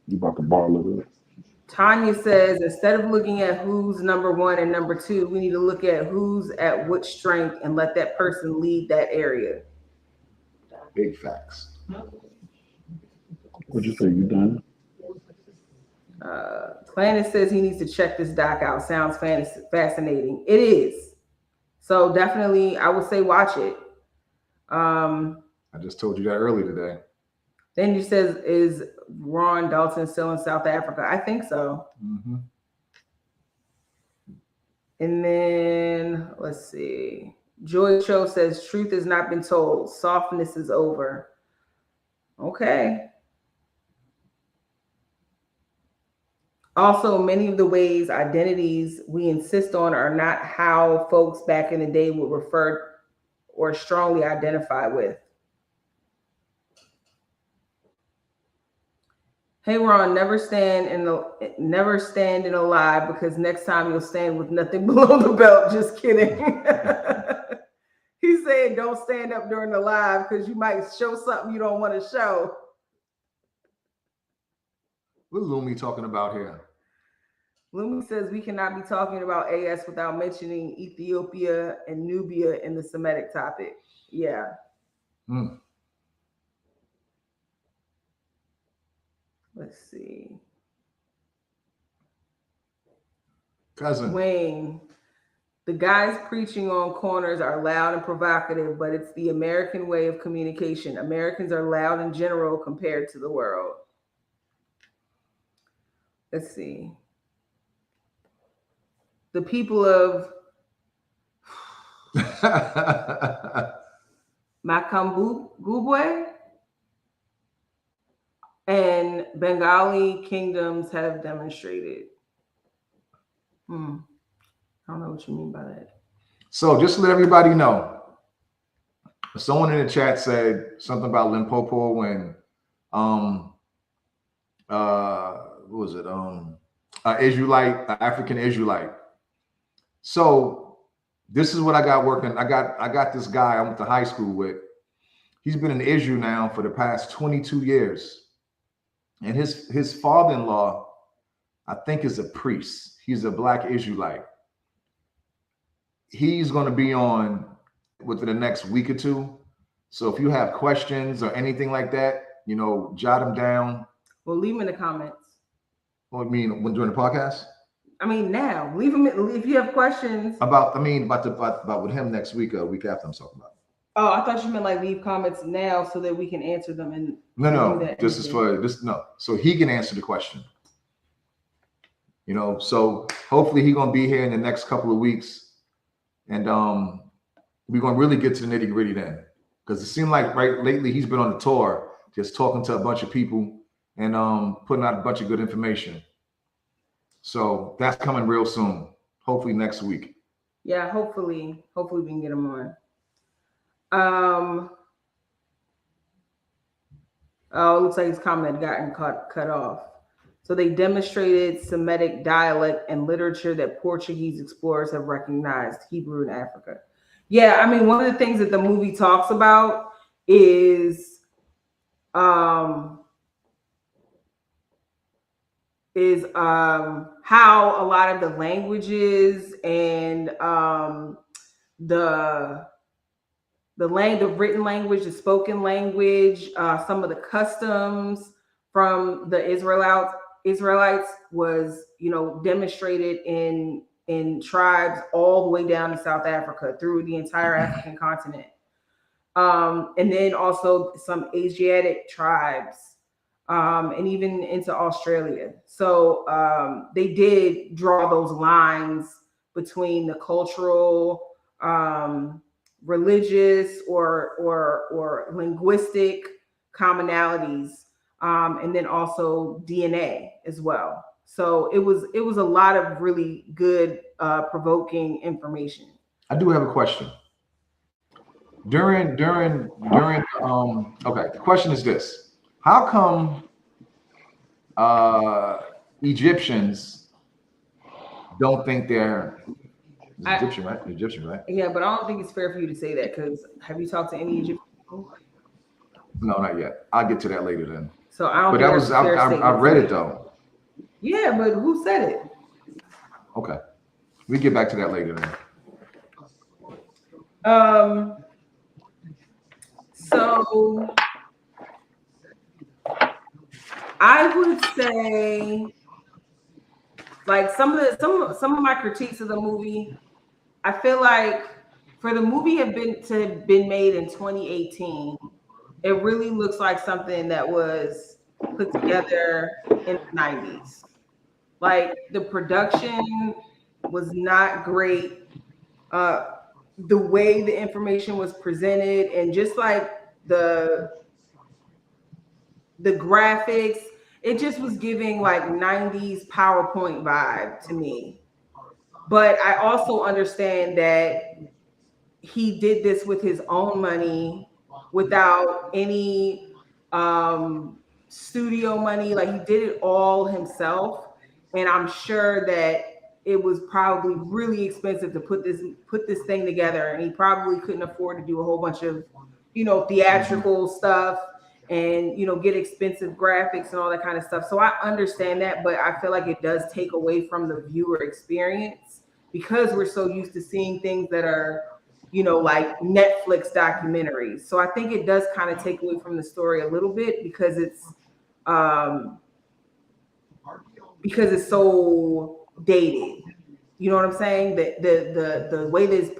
Speaker 3: You about to ball it up.
Speaker 1: Tanya says, instead of looking at who's number 1 and number 2, we need to look at who's at which strength and let that person lead that area.
Speaker 2: Big facts.
Speaker 3: What'd you say? You done?
Speaker 1: Planet says he needs to check this doc out. Sounds fascinating. It is. So definitely, I would say watch it.
Speaker 2: I just told you that earlier today.
Speaker 1: Then you says, is Ron Dalton still in South Africa? I think so. And then let's see. Joy Cho says, truth has not been told. Softness is over. Okay. Also, many of the ways identities we insist on are not how folks back in the day would refer or strongly identify with. Hey Ron, never stand in a lie, because next time you'll stand with nothing below the belt. Just kidding. He's saying don't stand up during the live because you might show something you don't want to show.
Speaker 2: What Lumi talking about here?
Speaker 1: Lumi says we cannot be talking about AS without mentioning Ethiopia and Nubia in the Semitic topic. Yeah. Let's see.
Speaker 2: Cousin
Speaker 1: Wayne, the guys preaching on corners are loud and provocative, but it's the American way of communication. Americans are loud in general compared to the world. Let's see. The people of Makambugwe and Bengali kingdoms have demonstrated. I don't know what you mean by that.
Speaker 2: So just to let everybody know, someone in the chat said something about Limpopo and what was it? Israelite, African Israelite. So this is what I got working. I got this guy I went to high school with. He's been in Israel now for the past 22 years. And his father-in-law, I think, is a priest. He's a Black Israelite. He's going to be on within the next week or two. So if you have questions or anything like that, jot them down.
Speaker 1: Well, leave them in the comments.
Speaker 2: What do you mean, during the podcast?
Speaker 1: I mean, now leave them if you have questions
Speaker 2: about with him next week or week after. I'm talking about.
Speaker 1: Oh, I thought you meant like leave comments now so that we can answer them. And
Speaker 2: no, this is for this. No, so he can answer the question. So hopefully he's gonna be here in the next couple of weeks, and we're gonna really get to the nitty gritty then, because it seemed like lately he's been on the tour, just talking to a bunch of people and putting out a bunch of good information. So that's coming real soon. Hopefully next week.
Speaker 1: Yeah, hopefully we can get him on. Um, oh, it looks like his comment had gotten cut off. So they demonstrated Semitic dialect and literature that Portuguese explorers have recognized Hebrew in Africa. Yeah, I mean, one of the things that the movie talks about is um, how a lot of the languages and the the written language, the spoken language, some of the customs from the Israelites was, demonstrated in tribes all the way down to South Africa through the entire African continent. And then also some Asiatic tribes, and even into Australia. So they did draw those lines between the cultural, religious, or linguistic commonalities, and then also DNA as well. So it was a lot of really good, provoking information.
Speaker 2: I do have a question. During okay, the question is this: how come Egyptians don't think they're Egyptian, right? Egyptian, right?
Speaker 1: Yeah, but I don't think it's fair for you to say that, because have you talked to any Egyptian people?
Speaker 2: No, not yet. I'll get to that later then.
Speaker 1: So I don't.
Speaker 2: But
Speaker 1: think
Speaker 2: that was I read it though.
Speaker 1: Yeah, but who said it?
Speaker 2: Okay, we get back to that later then.
Speaker 1: So I would say, like, some of my critiques of the movie, I feel like for the movie have been made in 2018, it really looks like something that was put together in the 90s. Like, the production was not great. The way the information was presented, and just like the graphics, it just was giving like 90s PowerPoint vibe to me. But I also understand that he did this with his own money, without any studio money. Like, he did it all himself, and I'm sure that it was probably really expensive to put this thing together, and he probably couldn't afford to do a whole bunch of theatrical stuff, and get expensive graphics and all that kind of stuff. So I understand that, but I feel like it does take away from the viewer experience, because we're so used to seeing things that are like Netflix documentaries. So I think it does kind of take away from the story a little bit, because it's so dated. You know what I'm saying? The way that it's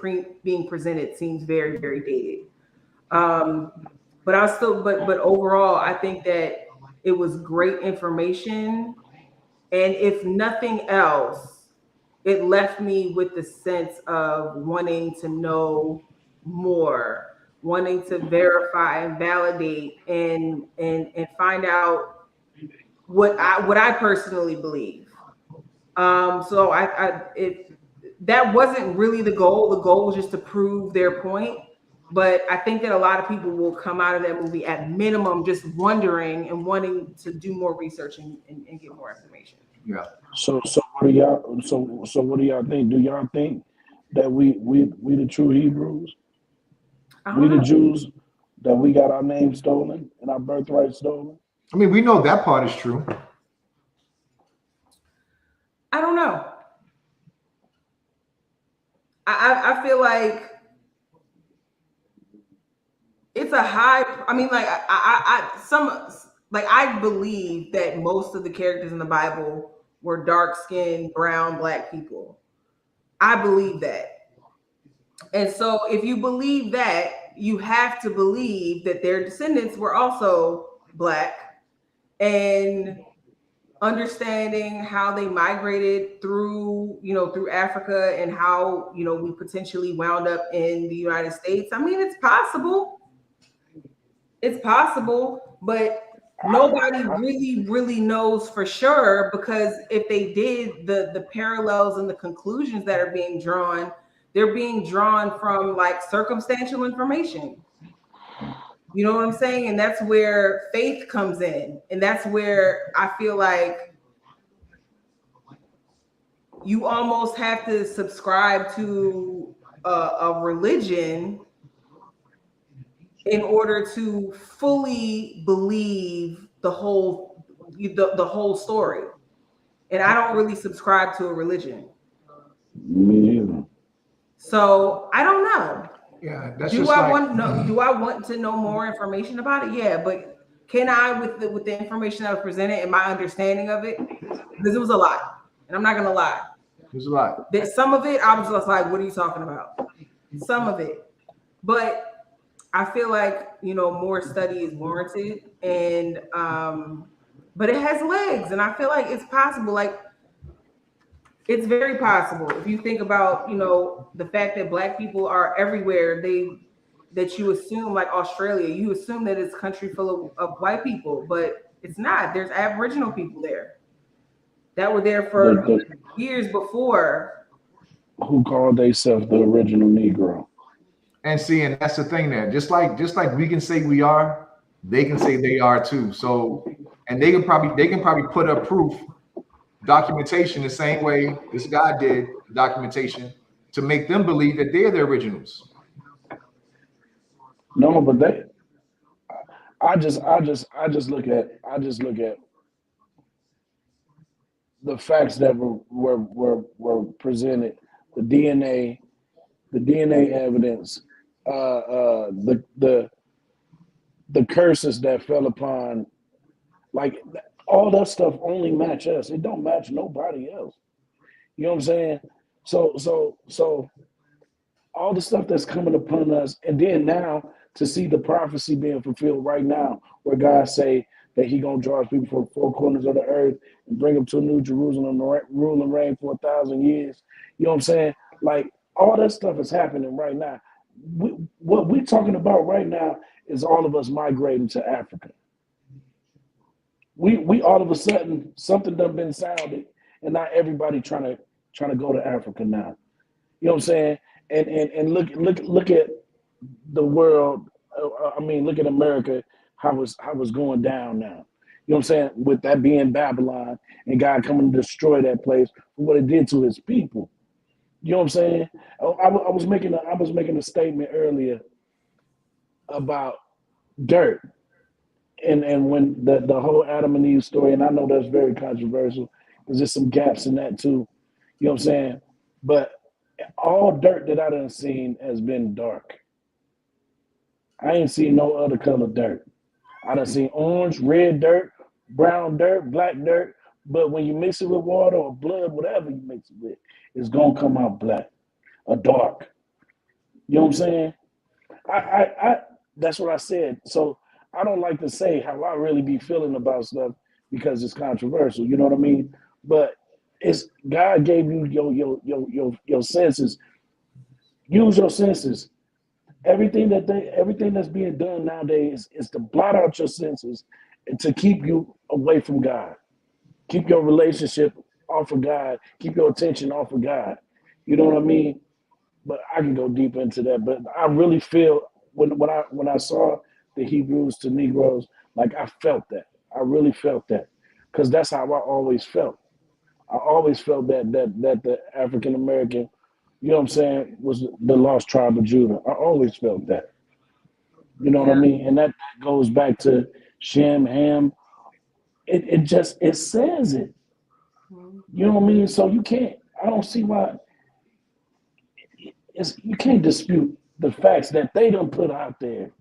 Speaker 1: being presented seems very, very dated. But overall, I think that it was great information, and if nothing else, it left me with the sense of wanting to know more, wanting to verify and validate, and find out what I personally believe. So that wasn't really the goal. The goal was just to prove their point. But I think that a lot of people will come out of that movie at minimum just wondering and wanting to do more research and get more information.
Speaker 2: Yeah.
Speaker 3: So what do y'all what do y'all think? Do y'all think that we the true Hebrews? We the Jews, that we got our name stolen and our birthright stolen?
Speaker 2: I mean, we know that part is true.
Speaker 1: I don't know. I feel like it's a high. I mean, like I believe that most of the characters in the Bible were dark-skinned, brown, black people. I believe that. And so if you believe that, you have to believe that their descendants were also black, and understanding how they migrated through Africa, and how we potentially wound up in the United States. I mean, it's possible, but nobody really knows for sure, because if they did, the parallels and the conclusions that are being drawn, they're being drawn from like circumstantial information. You know what I'm saying? And that's where faith comes in. And that's where I feel like you almost have to subscribe to a religion in order to fully believe the whole story. And I don't really subscribe to a religion.
Speaker 3: Me either.
Speaker 1: So I don't know.
Speaker 2: Yeah, that's
Speaker 1: Do
Speaker 2: just
Speaker 1: I
Speaker 2: like
Speaker 1: want no? Do I want to know more information about it? Yeah, but can I, with the information that was presented and my understanding of it, because it was a lot, and I'm not gonna lie,
Speaker 2: there's a lot.
Speaker 1: that some of it I was just like, what are you talking about? Some of it, but I feel like more study is warranted, and but it has legs, and I feel like it's possible. Like it's very possible if you think about the fact that Black people are everywhere. That you assume, like Australia, you assume that it's a country full of white people, but it's not. There's Aboriginal people there that were there
Speaker 3: The,
Speaker 1: for
Speaker 3: the,
Speaker 1: years before.
Speaker 3: who called themselves the original Negro?
Speaker 2: And see, and that's the thing there. Just like we can say we are, they can say they are too. So, and they can probably put up proof, documentation the same way this guy did documentation to make them believe that they're the originals.
Speaker 3: No, but they. I just look at the facts that were presented, the DNA, the DNA evidence, the curses that fell upon, like all that stuff only match us. It don't match nobody else. You know what I'm saying? So all the stuff that's coming upon us, and then now to see the prophecy being fulfilled right now, where God say that He gonna draw His people from the four corners of the earth and bring them to New Jerusalem to rule and reign for 1,000 years. You know what I'm saying? Like all that stuff is happening right now. What we're talking about right now is all of us migrating to Africa. We all of a sudden something done been sounded, and not everybody trying to go to Africa now. You know what I'm saying? And look at the world. I mean, look at America. How it's going down now. You know what I'm saying? With that being Babylon and God coming to destroy that place for what it did to His people. You know what I'm saying? I was making a statement earlier about dirt and when the whole Adam and Eve story, and I know that's very controversial because there's some gaps in that too. You know what I'm saying? But all dirt that I done seen has been dark. I ain't seen no other color dirt. I done seen orange, red dirt, brown dirt, black dirt. But when you mix it with water or blood, whatever you mix it with, it's gonna come out black or dark. You know what I'm saying? I that's what I said. So I don't like to say how I really be feeling about stuff because it's controversial. You know what I mean? But it's God gave you your senses. Use your senses. Everything that's being done nowadays is to blot out your senses and to keep you away from God. Keep your relationship off of God. Keep your attention off of God. You know what I mean? But I can go deep into that. But I really feel when I saw the Hebrews to Negroes, like I felt that. I really felt that because that's how I always felt. I always felt that the African American, you know what I'm saying, was the lost tribe of Judah. I always felt that. You know what I
Speaker 1: Yeah.
Speaker 3: mean? And that goes back to Shem, Ham. It says it.
Speaker 1: Mhm.
Speaker 3: You know what I mean? So you can't. I don't see why you can't dispute the facts that they don't put out there.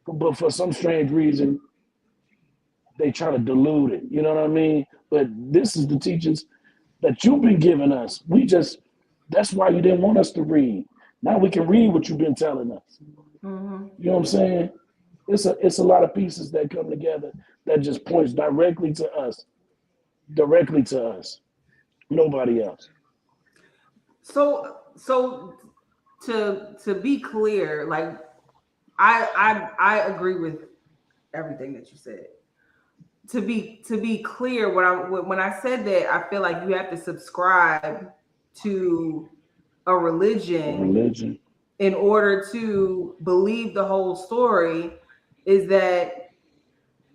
Speaker 3: But for some strange reason, they try to dilute it. You know what I mean? But this is the teachings that you've been giving us. That's why you didn't want us to read. Now we can read what you've been telling us.
Speaker 1: Mhm.
Speaker 3: You know what I'm saying? It's a lot of pieces that come together that just points directly to us, nobody else.
Speaker 1: So to be clear, like I agree with everything that you said. To be clear, when I said that, I feel like you have to subscribe to a religion
Speaker 3: Religion.
Speaker 1: in order to believe the whole story is that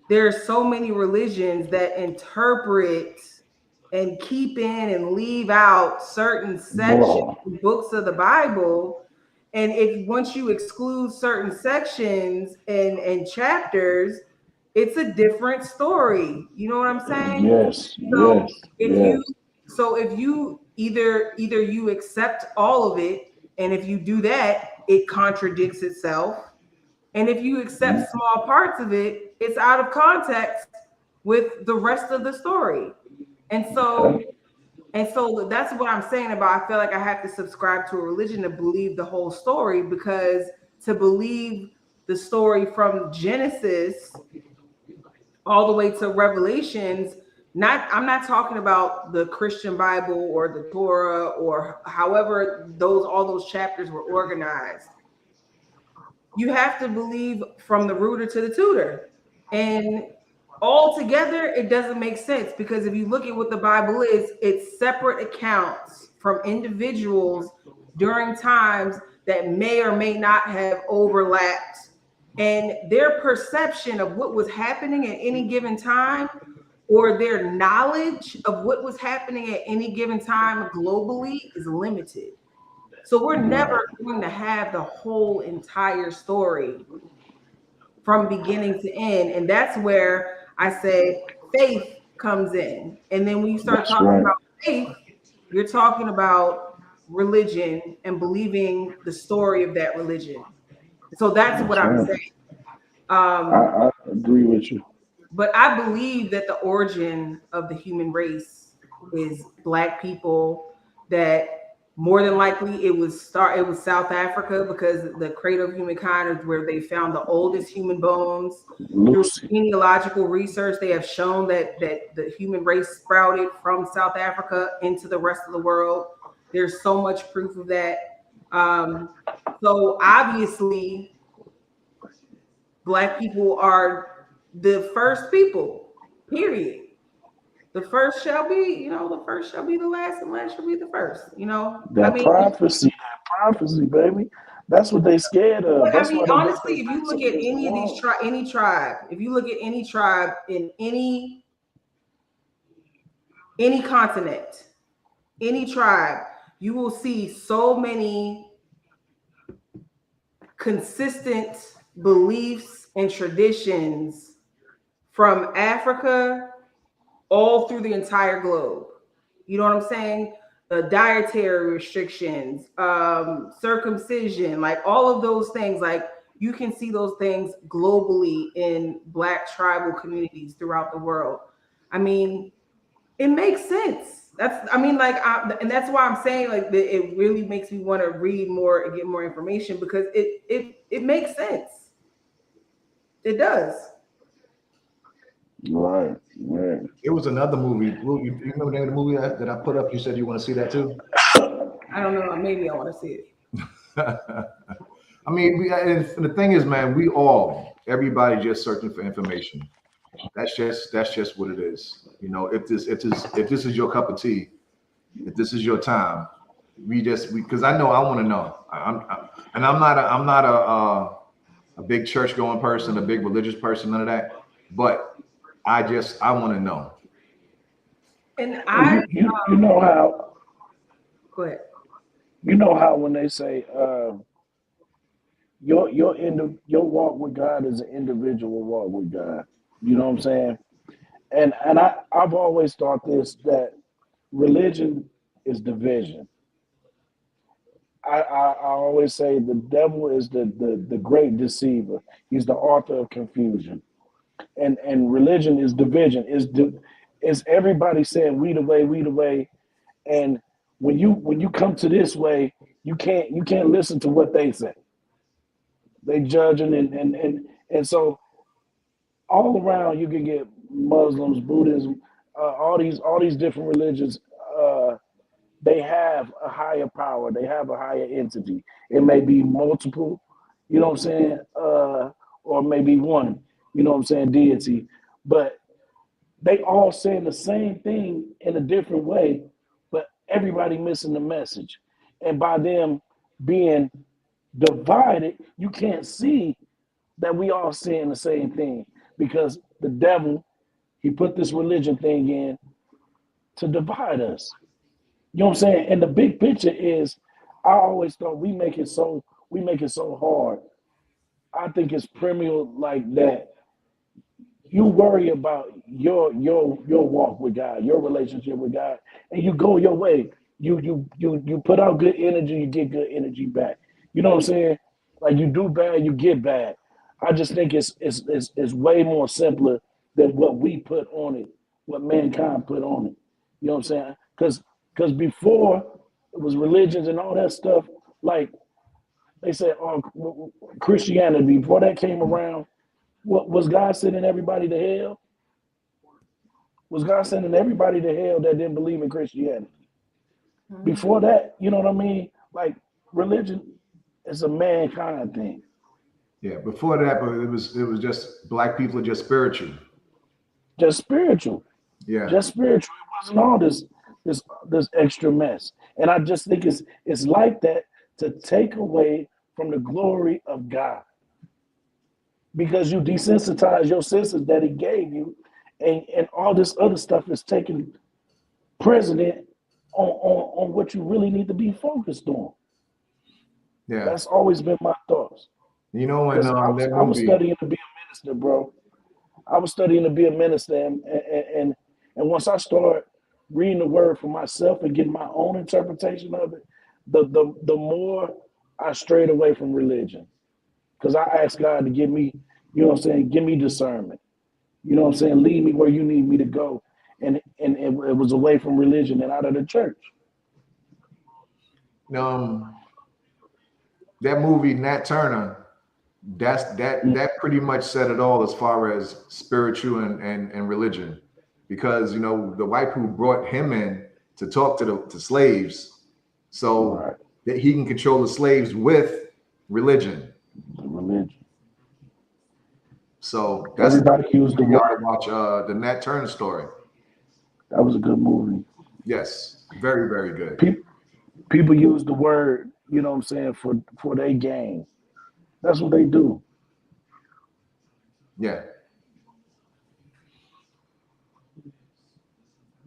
Speaker 1: there's so many religions that interpret and keep in and leave out certain sections,
Speaker 3: Bro,
Speaker 1: books of the Bible. And if once you exclude certain sections and chapters, it's a different story. You know what I'm saying?
Speaker 3: yes,
Speaker 1: So
Speaker 3: yes,
Speaker 1: if
Speaker 3: yes.
Speaker 1: you if you either you accept all of it, and if you do that, it contradicts itself. And if you accept small parts of it, it's out of context with the rest of the story. And so
Speaker 3: Okay.
Speaker 1: that's what I'm saying about I feel like I have to subscribe to a religion to believe the whole story, because to believe the story from Genesis all the way to Revelations, not I'm not talking about the Christian Bible or the Torah or however those all those chapters were organized. You have to believe from the rooter to the tutor. And altogether, it doesn't make sense, because if you look at what the Bible is, it's separate accounts from individuals during times that may or may not have overlapped. And their perception of what was happening at any given time, or their knowledge of what was happening at any given time globally, is limited. So we're never
Speaker 3: Right.
Speaker 1: going to have the whole entire story from beginning to end. And that's where I say faith comes in. And then when you start
Speaker 3: That's
Speaker 1: talking
Speaker 3: right.
Speaker 1: about faith, you're talking about religion and believing the story of that religion. So that's what
Speaker 3: That's
Speaker 1: I'm
Speaker 3: right.
Speaker 1: saying.
Speaker 3: I,
Speaker 1: Um,
Speaker 3: I agree with you.
Speaker 1: but I believe that the origin of the human race is Black people, that more than likely it was South Africa, because the cradle of humankind is where they found the oldest human bones. Through
Speaker 3: Lucy.
Speaker 1: genealogical research, they have shown that the human race sprouted from South Africa into the rest of the world. There's so much proof of that. Um, so obviously, Black people are the first people, period. The first shall be, the first shall be the last, and last shall be the first. I
Speaker 3: That
Speaker 1: mean,
Speaker 3: prophecy, baby. That's what they scared of.
Speaker 1: but I
Speaker 3: That's
Speaker 1: mean,
Speaker 3: why they got their
Speaker 1: honestly, if you
Speaker 3: backs
Speaker 1: look
Speaker 3: up
Speaker 1: at
Speaker 3: against the
Speaker 1: any of these
Speaker 3: wall.
Speaker 1: any tribe, if you look at any tribe in any continent, any tribe, you will see so many consistent beliefs and traditions from Africa all through the entire globe. You know what I'm saying? The dietary restrictions, circumcision, like all of those things, like you can see those things globally in Black tribal communities throughout the world. I mean, it makes sense. And that's why I'm saying like that it really makes me want to read more and get more information, because it makes sense. It does.
Speaker 3: Right, right.
Speaker 2: It was another movie. Will you remember the name of the movie that I put up? You said you want to see that too.
Speaker 1: I don't know. Maybe I want to see it.
Speaker 2: I mean, and the thing is, man, everybody just searching for information. That's just what it is. If this is your cup of tea, if this is your time, because I know I want to know. And I'm not a big church going person, a big religious person, none of that. But I want to know.
Speaker 1: And
Speaker 3: Well,
Speaker 1: I
Speaker 3: you know how
Speaker 1: go ahead.
Speaker 3: when they say your walk with God is an individual walk with God. You know what I'm saying? And I've always thought this, that religion is division. I always say the devil is the great deceiver. He's the author of confusion. And religion is division. Is everybody saying we the way, and when you come to this way, you can't listen to what they say. They judging and so all around you can get Muslims, Buddhism, all these different religions. They have a higher power. They have a higher entity. It may be multiple, you know what I'm saying, or maybe one, you know what I'm saying, deity. But they all saying the same thing in a different way, but everybody missing the message. And by them being divided, you can't see that we all saying the same thing because the devil, he put this religion thing in to divide us. You know what I'm saying? And the big picture is, I always thought we make it so hard. I think it's primordial like that. You worry about your walk with God, your relationship with God, and you go your way. You put out good energy, you get good energy back. You know what I'm saying? Like you do bad, you get bad. I just think it's way more simpler than what we put on it, what mankind put on it. You know what I'm saying? Because before it was religions and all that stuff, like they said, oh, Christianity, before that came around, what was God sending everybody to hell? Was God sending everybody to hell that didn't believe in Christianity? Before that, you know what I mean? Like religion is a mankind thing.
Speaker 2: Yeah, before that, but it was just black people are just spiritual.
Speaker 3: Just spiritual.
Speaker 2: Yeah.
Speaker 3: Just spiritual. It wasn't all this extra mess. And I just think it's like that to take away from the glory of God. Because you desensitize your senses that he gave you, and all this other stuff is taking precedent on what you really need to be focused on.
Speaker 2: Yeah.
Speaker 3: That's always been my thoughts.
Speaker 2: You know, in
Speaker 3: Because
Speaker 2: that
Speaker 3: I was
Speaker 2: movie,
Speaker 3: studying to be a minister, bro. I was studying to be a minister, and once I started reading the word for myself and getting my own interpretation of it, the more I strayed away from religion. Because I asked God to give me, you know what I'm saying, give me discernment. You know what I'm saying? Lead me where you need me to go. And it was away from religion and out of the church.
Speaker 2: um, that movie, Nat Turner, that pretty much said it all as far as spiritual and religion, because the white people brought him in to talk to slaves, so
Speaker 3: Right.
Speaker 2: that he can control the slaves with religion.
Speaker 3: The religion.
Speaker 2: So that's another
Speaker 3: Everybody used the
Speaker 2: movie y'all to
Speaker 3: word.
Speaker 2: watch. The Nat Turner story.
Speaker 3: That was a good movie.
Speaker 2: Yes, very very good.
Speaker 3: People people use the word, you know what I'm saying, for their gain. That's what they do.
Speaker 2: Yeah,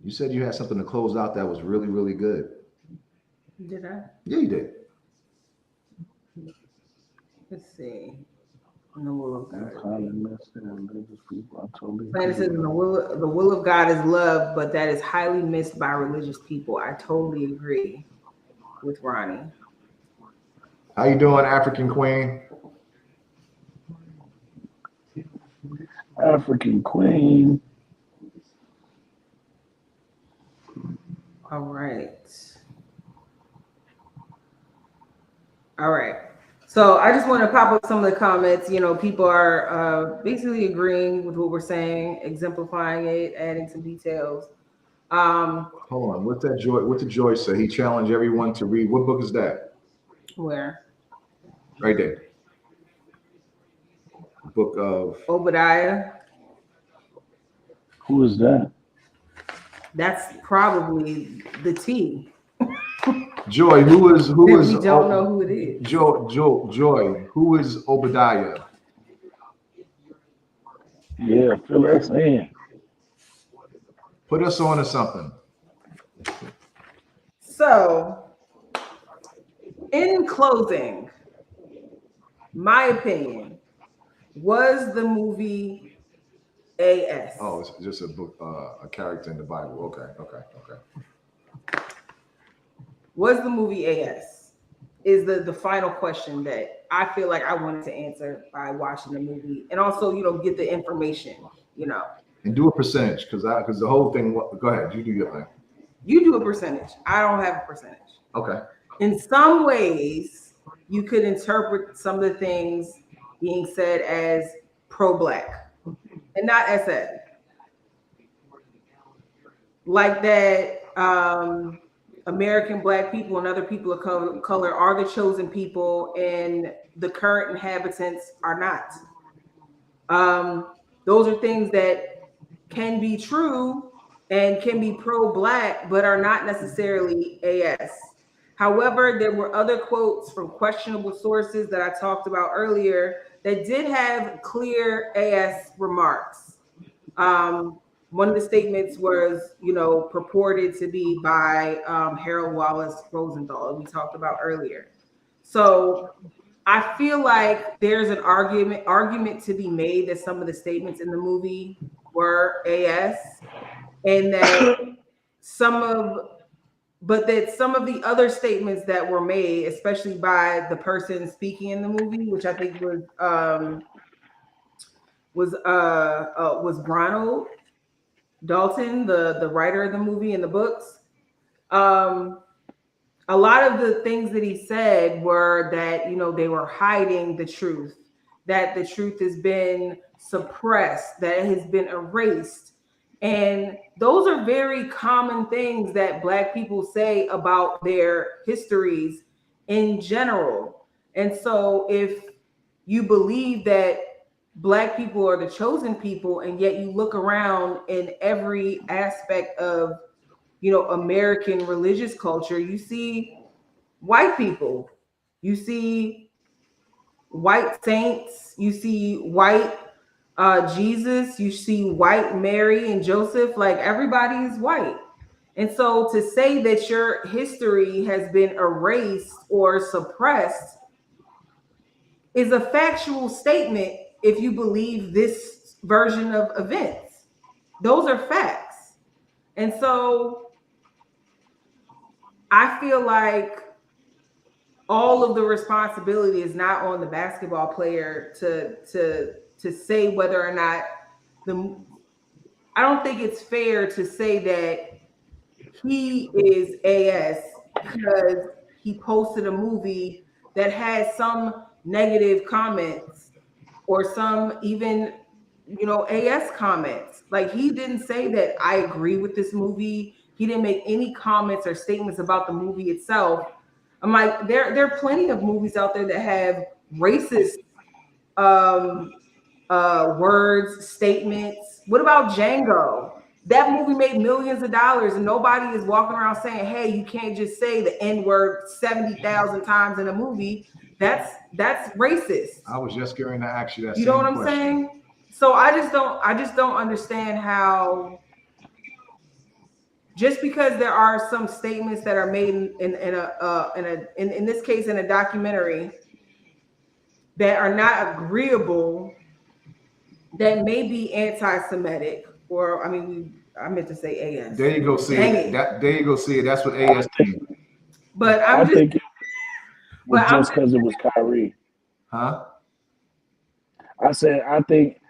Speaker 2: you said you had something to close out that was really really good.
Speaker 1: Did I?
Speaker 2: Yeah, you did.
Speaker 1: Let's see. In the will of
Speaker 3: I'm
Speaker 1: God.
Speaker 3: kind of messing with religious people. I totally
Speaker 1: Planet
Speaker 3: agree.
Speaker 1: says the will of God is love, but that is highly missed by religious people. I totally agree with Ronnie.
Speaker 2: How you doing, African Queen?
Speaker 3: African Queen.
Speaker 1: All right. All right. So I just want to pop up some of the comments. People are basically agreeing with what we're saying, exemplifying it, adding some details.
Speaker 2: Hold on. What's that Joy? What did Joy say? He challenged everyone to read. What book is that?
Speaker 1: Where
Speaker 2: Right there. Book of
Speaker 1: Obadiah,
Speaker 3: Who is that?
Speaker 1: that's probably the T.
Speaker 2: Joy. Who is
Speaker 1: We don't know who it is.
Speaker 2: Joy? Who is Obadiah?
Speaker 3: Yeah, fill us in.
Speaker 2: Put us on to something.
Speaker 1: So, in closing, my opinion was the movie AS.
Speaker 2: Oh, it's just a book, a character in the Bible. Okay.
Speaker 1: Was the movie AS? Is the final question that I feel like I wanted to answer by watching the movie, and also get the information.
Speaker 2: And do a percentage, because the whole thing. Go ahead. You do your thing.
Speaker 1: You do a percentage. I don't have a percentage.
Speaker 2: Okay.
Speaker 1: In some ways, you could interpret some of the things being said as pro-black and not as said. Like that American black people and other people of color are the chosen people and the current inhabitants are not. Those are things that can be true and can be pro-black, but are not necessarily AS. However, there were other quotes from questionable sources that I talked about earlier that did have clear AS remarks. One of the statements was, purported to be by Harold Wallace Rosenthal, we talked about earlier. So I feel like there's an argument to be made that some of the statements in the movie were AS, and that some of that some of the other statements that were made, especially by the person speaking in the movie, which I think was Ronald Dalton, the writer of the movie and the books. Um, a lot of the things that he said were that they were hiding the truth, that the truth has been suppressed, that it has been erased. And those are very common things that Black people say about their histories in general. And so if you believe that Black people are the chosen people, and yet you look around in every aspect of American religious culture, you see white people, you see white saints, you see white Jesus, you see white Mary and Joseph, like everybody is white. And so to say that your history has been erased or suppressed is a factual statement if you believe this version of events. Those are facts. And so I feel like all of the responsibility is not on the basketball player to say whether or not I don't think it's fair to say that he is AS because he posted a movie that has some negative comments or some even AS comments. Like, he didn't say that I agree with this movie. He didn't make any comments or statements about the movie itself. I'm like, there are plenty of movies out there that have racist words, statements. What about Django? That movie made millions of dollars, and nobody is walking around saying, "Hey, you can't just say the N word 70,000 times in a movie." That's racist.
Speaker 2: I was just going to ask you that.
Speaker 1: You know what I'm saying? So I just don't understand how, just because there are some statements that are made in this case in a documentary that are not agreeable, that may be anti-Semitic, or I meant to say AS.
Speaker 2: There you go, see it. There you go, see it. That's what AS means.
Speaker 1: But
Speaker 3: I think it was just because it was Kyrie.
Speaker 2: Huh?
Speaker 3: I said I think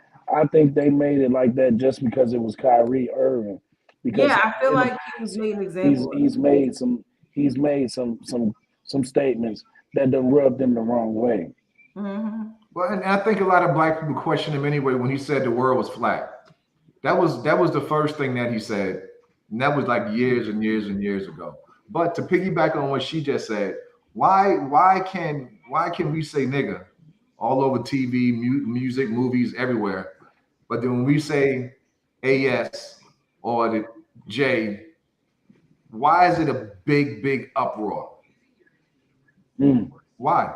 Speaker 3: they made it like that just because it was Kyrie Irving. Because
Speaker 1: I feel like he was made an example.
Speaker 3: He's made some statements that done rubbed them the wrong way.
Speaker 1: Mm-hmm.
Speaker 2: Well, and I think a lot of Black people question him anyway when he said the world was flat. That was the first thing that he said, and that was like years and years and years ago. But to piggyback on what she just said, why can we say nigga all over TV, music, movies, everywhere, but then when we say AS or the J, why is it a big uproar? Why?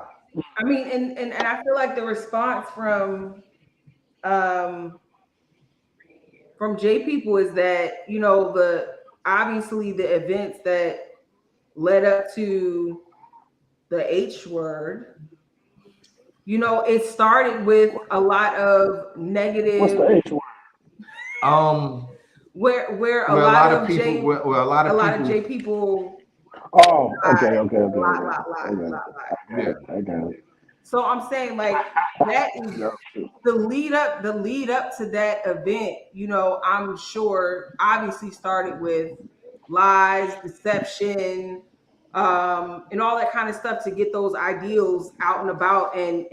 Speaker 1: I mean, and I feel like the response from J people is that obviously the events that led up to the H word, it started with a lot of negative.
Speaker 3: What's the H word?
Speaker 1: Where a lot of J people.
Speaker 3: Oh, okay.
Speaker 1: I got it. So I'm saying, like, that is the lead up to that event. I'm sure obviously started with lies, deception, and all that kind of stuff to get those ideals out and about and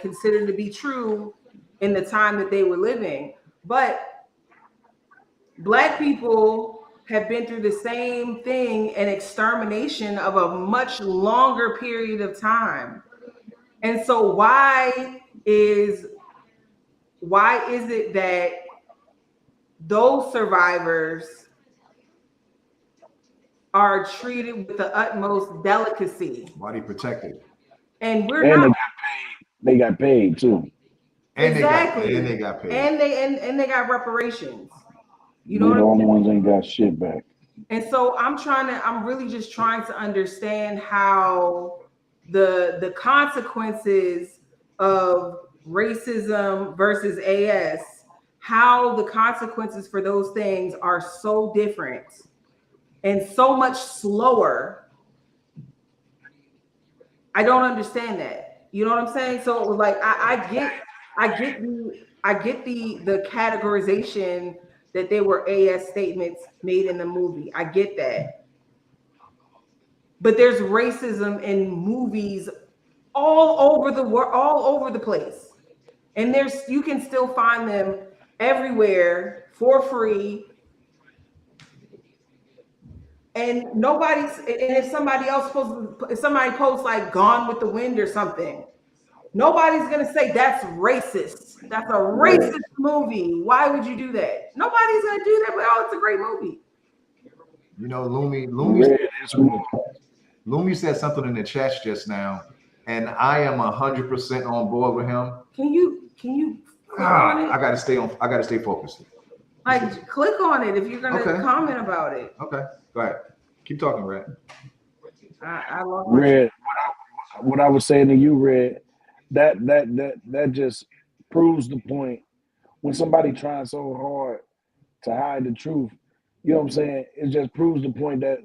Speaker 1: considered to be true in the time that they were living. But Black people have been through the same thing, an extermination of a much longer period of time. And so why is it that those survivors are treated with the utmost delicacy,
Speaker 2: Body protected.
Speaker 1: and we're
Speaker 3: And
Speaker 1: not.
Speaker 3: they got paid too.
Speaker 2: And
Speaker 1: Exactly.
Speaker 2: they got paid.
Speaker 1: And they got reparations. You know
Speaker 3: They
Speaker 1: what
Speaker 3: the
Speaker 1: I'm
Speaker 3: only
Speaker 1: saying?
Speaker 3: ones ain't got shit back.
Speaker 1: And so I'm really just trying to understand how the consequences of racism versus AS, how the consequences for those things are so different and so much slower. I don't understand that. You know what I'm saying? So it was like I get the categorization that they were AS statements made in the movie. I get that. But there's racism in movies all over the world, all over the place. And there's you can still find them everywhere for free. And if somebody else posts, if somebody posts like Gone with the Wind or something, nobody's gonna say that's racist. That's a
Speaker 3: Right.
Speaker 1: racist movie. Why would you do that? Nobody's gonna do that, but oh, it's a great movie.
Speaker 2: You know, Lumi
Speaker 3: Red,
Speaker 2: said
Speaker 3: it's
Speaker 2: something
Speaker 3: more.
Speaker 2: Lumi said something in the chat just now, and I am 100% on board with him.
Speaker 1: Can you click on it?
Speaker 2: I gotta stay focused.
Speaker 1: Like click on it if you're gonna
Speaker 2: Okay.
Speaker 1: comment about it.
Speaker 2: Okay, go ahead. Keep talking, Red.
Speaker 1: I lost my
Speaker 3: Red, what I was saying to you, Red, that just proves the point. When somebody trying so hard to hide the truth, you know what I'm saying? It just proves the point that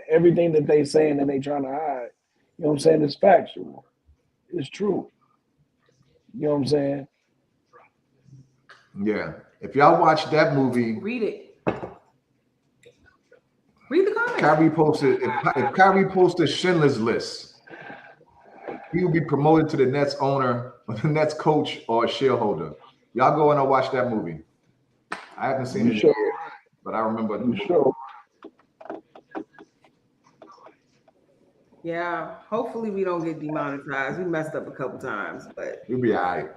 Speaker 3: everything that they saying that they trying to hide, you know what I'm saying, is factual. It's true. You know what I'm saying?
Speaker 2: Yeah. If y'all watch that movie,
Speaker 1: read it. Read the comment.
Speaker 2: Kyrie posted if Kyrie posted Schindler's List, he will be promoted to the Nets owner, or the Nets coach, or shareholder. Y'all go in and watch that movie. I haven't seen
Speaker 3: You
Speaker 2: it
Speaker 3: sure?
Speaker 2: yet, but I remember the
Speaker 3: You
Speaker 2: movie.
Speaker 3: sure?
Speaker 1: Yeah, hopefully we don't get demonetized. We messed up a couple times, but
Speaker 2: We'll be all right.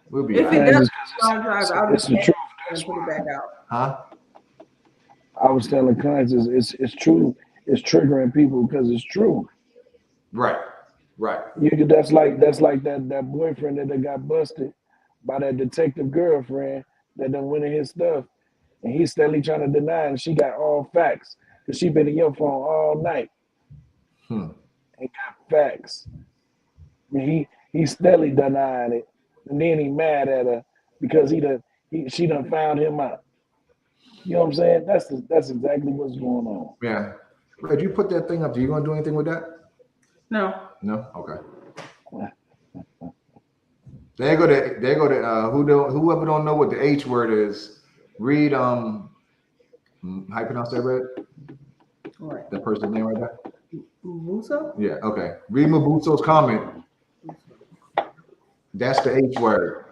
Speaker 2: We'll be all
Speaker 1: if it
Speaker 2: right.
Speaker 3: Man,
Speaker 1: does
Speaker 3: just
Speaker 1: get demonetized, I'll
Speaker 3: it's
Speaker 1: just
Speaker 3: the truth.
Speaker 1: and
Speaker 3: That's
Speaker 1: put it
Speaker 3: why.
Speaker 1: back out.
Speaker 2: Huh?
Speaker 3: I was telling clients it's true. It's triggering people because it's true.
Speaker 2: Right. Right.
Speaker 3: That's like that boyfriend that got busted by that detective girlfriend that done went in his stuff, and he's steadily trying to deny it, and she got all facts because she been in your phone all night
Speaker 2: Hmm.
Speaker 3: and got facts. And he's steadily denying it, and then he mad at her because she done found him out. You know what I'm saying? That's exactly what's going on.
Speaker 2: Yeah. Red, you put that thing up. Are you gonna do anything with that?
Speaker 1: No.
Speaker 2: No? Okay. Whoever don't know what the H word is, read how you pronounce that, Red?
Speaker 1: All right.
Speaker 2: That person's name right there?
Speaker 1: Muso?
Speaker 2: Yeah, okay. Read Mabuto's comment. That's the H word.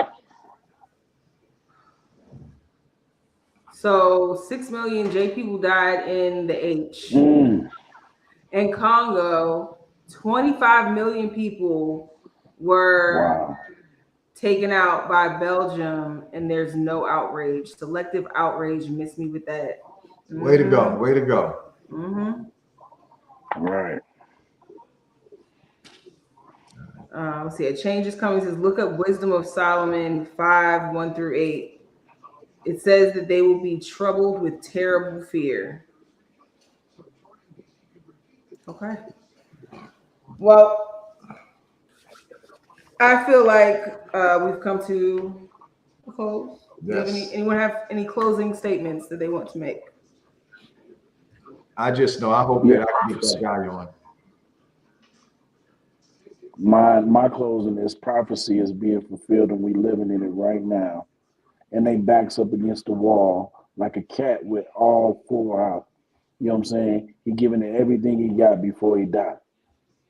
Speaker 1: So 6 million J people died in the H.
Speaker 3: Mm.
Speaker 1: In Congo, 25 million people were
Speaker 3: Wow.
Speaker 1: taken out by Belgium, and there's no outrage. Selective outrage. Miss me with that.
Speaker 2: Way to go. Way to go.
Speaker 1: Mm-hmm.
Speaker 3: Right.
Speaker 1: Let's see. A change is coming. It says, look up Wisdom of Solomon 5:1-8. It says that they will be troubled with terrible fear. Okay. Well, I feel like we've come to a close. Do you have
Speaker 2: Yes.
Speaker 1: anyone have any closing statements that they want to make?
Speaker 2: I just know. I hope
Speaker 3: Yeah.
Speaker 2: that I can get that guy on.
Speaker 3: My closing is prophecy is being fulfilled, and we living in it right now. And they backs up against the wall like a cat with all four out. You know what I'm saying? He giving it everything he got before he died.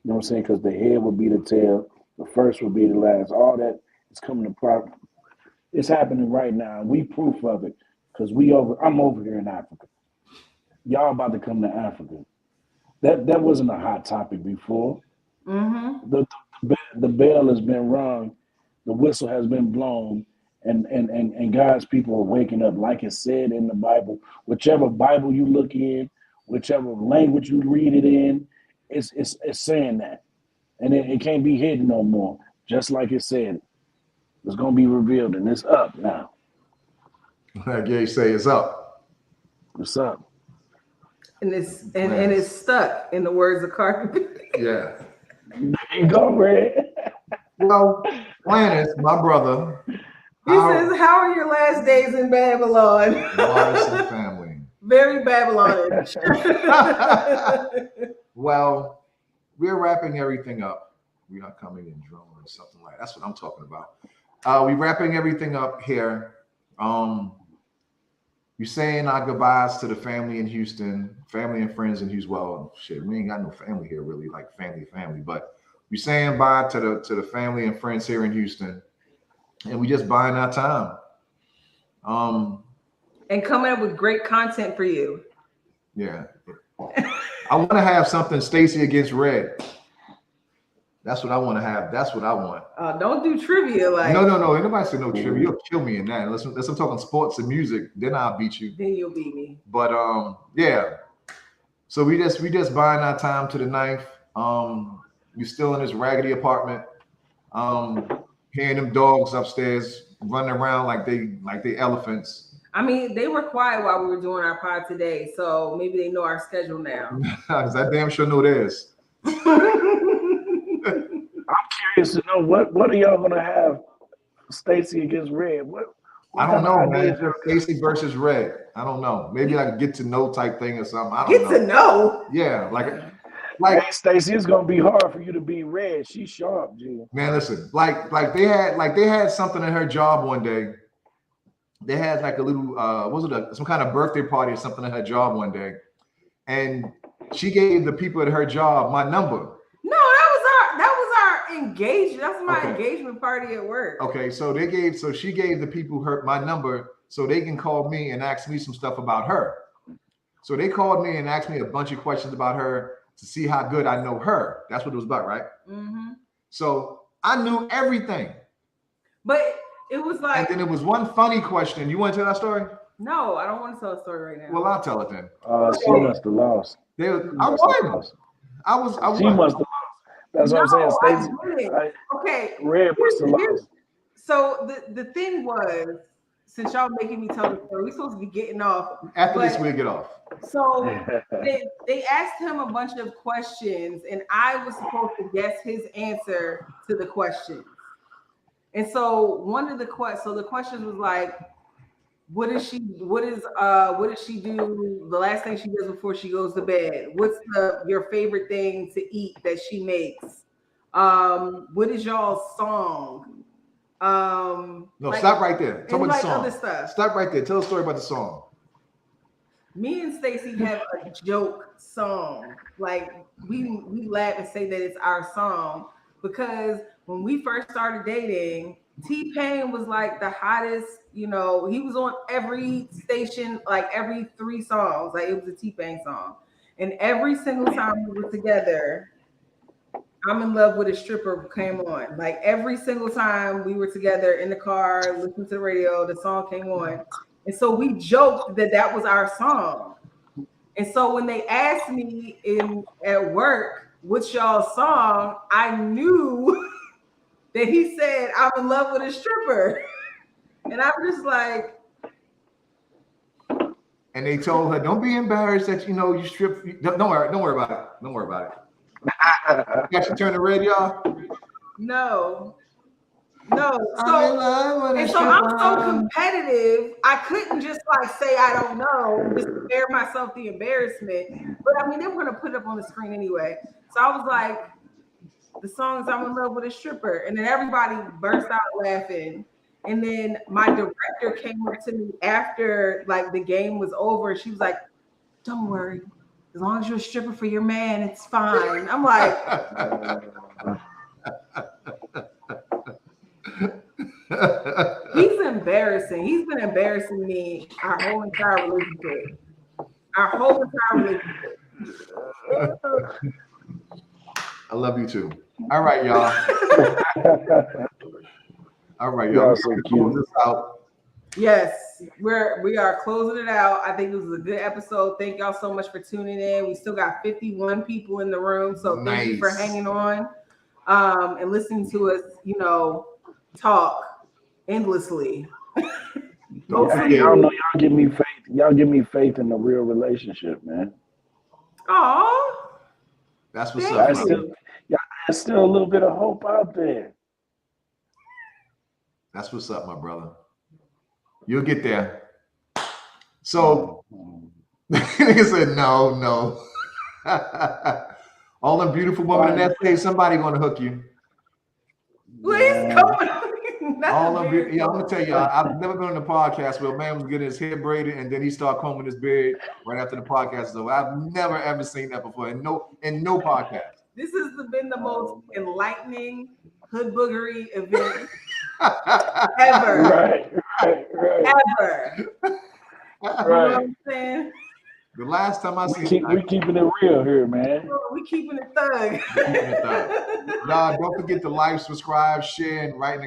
Speaker 3: You know what I'm saying? Because the head will be the tail, the first will be the last. All that is coming to prop. It's happening right now. We proof of it because I'm over here in Africa. Y'all about to come to Africa. That wasn't a hot topic before.
Speaker 1: Mm-hmm.
Speaker 3: The bell has been rung, the whistle has been blown, and God's people are waking up, like it said in the Bible. Whichever Bible you look in, whichever language you read it in, it's saying that. And it can't be hidden no more. Just like it said, it's gonna be revealed and it's up now.
Speaker 2: Like Gay say, it's up.
Speaker 3: It's up.
Speaker 1: And it's stuck, in the words of Cardi B.
Speaker 2: Yeah.
Speaker 3: There you go, Red.
Speaker 2: Well, Lannis, my brother.
Speaker 1: He says, "How are your last days in Babylon?"
Speaker 2: Morrison family.
Speaker 1: Very Babylonian.
Speaker 2: Well, we're wrapping everything up. We are coming in drone or something like that. That's what I'm talking about. We're wrapping everything up here. We're saying our goodbyes to the family in Houston, family and friends in Houston. Well, shit, we ain't got no family here, really, like family. But we're saying bye to the family and friends here in Houston, and we just buying our time.
Speaker 1: And coming up with great content for you.
Speaker 2: Yeah. I want to have something Stacey against Red. That's what I want to have. That's what I want.
Speaker 1: Don't do trivia like.
Speaker 2: No. Ain't nobody say no trivia. You'll kill me in that. Unless I'm talking sports and music, then I'll beat you.
Speaker 1: Then you'll beat me.
Speaker 2: But yeah. So we just buying our time to the ninth. We're still in this raggedy apartment. Hearing them dogs upstairs running around like they elephants.
Speaker 1: I mean, they were quiet while we were doing our pod today, so maybe they know our schedule now.
Speaker 2: Cause I damn sure know theirs.
Speaker 3: I'm curious to know what are y'all gonna have Stacey against Red? What
Speaker 2: I don't know, man. It's just Stacey versus Red. I don't know. Maybe like a get to know type thing or something. I don't know.
Speaker 1: Get to know.
Speaker 2: Yeah, like
Speaker 3: hey, Stacey, it's gonna be hard for you to be Red. She's sharp, G.
Speaker 2: Man, listen, like they had something in her job one day. They had like a little some kind of birthday party or something at her job one day, and she gave the people at her job my number.
Speaker 1: No, that was our engagement. That's my engagement party at work.
Speaker 2: Okay, so she gave the people my number so they can call me and ask me some stuff about her. So they called me and asked me a bunch of questions about her to see how good I know her. That's what it was about, right? Mm-hmm. So I knew everything.
Speaker 1: But it was like,
Speaker 2: and then there was one funny question. You want to tell that story?
Speaker 1: No, I don't want to tell a story right now.
Speaker 2: Well, I'll tell it then.
Speaker 3: She must have lost.
Speaker 2: I won.
Speaker 3: She must have lost. That's what I'm saying. Stacey.
Speaker 1: Okay.
Speaker 3: Red must have lost.
Speaker 1: So the thing was, since y'all making me tell the story, we're supposed to be getting off.
Speaker 2: After this, we'll get off.
Speaker 1: So they asked him a bunch of questions, and I was supposed to guess his answer to the questions. And so one of the questions was like, what does she do the last thing she does before she goes to bed? What's your favorite thing to eat that she makes? What is y'all's song?
Speaker 2: Stop right there. Talk about the song.
Speaker 1: Other stuff.
Speaker 2: Stop right there. Tell a story about the song.
Speaker 1: Me and Stacey have a joke song. Like we laugh and say that it's our song because when we first started dating, T-Pain was like the hottest, he was on every station, like every 3 songs, like it was a T-Pain song. And every single time we were together, I'm in Love with a Stripper came on. Like every single time we were together in the car, listening to the radio, the song came on. And so we joked that was our song. And so when they asked me at work, what's y'all's song? I knew that he said, I'm in love with a stripper. And I'm just like.
Speaker 2: And they told her, don't be embarrassed that, you strip. Don't worry about it. Don't worry about it. Got you turn the radio off?
Speaker 1: No. So I'm so competitive. I couldn't just say I don't know, just spare myself the embarrassment. But I mean, they were gonna put it up on the screen anyway. So I was like, the song's I'm in Love with a Stripper. And then everybody burst out laughing. And then my director came up to me after the game was over. She was like, don't worry. As long as you're a stripper for your man, it's fine. I'm like, he's embarrassing. He's been embarrassing me our whole entire relationship.
Speaker 2: I love you too. All right, y'all. All right, y'all.
Speaker 3: So cute.
Speaker 2: This out.
Speaker 1: Yes, we are closing it out. I think this was a good episode. Thank y'all so much for tuning in. We still got 51 people in the room, so thank you for
Speaker 2: Nice.
Speaker 1: hanging on and listening to us, talk endlessly.
Speaker 2: Don't
Speaker 3: Yeah,
Speaker 2: forget.
Speaker 3: y'all know y'all give me faith. Y'all give me faith in the real relationship, man.
Speaker 1: Aw,
Speaker 2: That's what's
Speaker 1: thank
Speaker 2: up,
Speaker 3: That's
Speaker 2: brother.
Speaker 3: still, yeah, there's still a little bit of hope out there.
Speaker 2: That's what's up, my brother. You'll get there. So, nigga said no. All them beautiful women in that stage, somebody gonna hook you.
Speaker 1: please come.
Speaker 2: All them, yeah, I'm gonna tell you, I've never been on a podcast where a man was getting his hair braided and then he started combing his beard right after the podcast is over. I've never ever seen that before in no podcast.
Speaker 1: This has been the most enlightening hood boogery event ever.
Speaker 3: Right.
Speaker 1: Ever.
Speaker 3: Right.
Speaker 1: You know what I'm saying?
Speaker 2: The last time I seen
Speaker 3: We keeping it real here, man.
Speaker 1: We keeping it thug.
Speaker 2: Y'all don't forget to like, subscribe, share, and write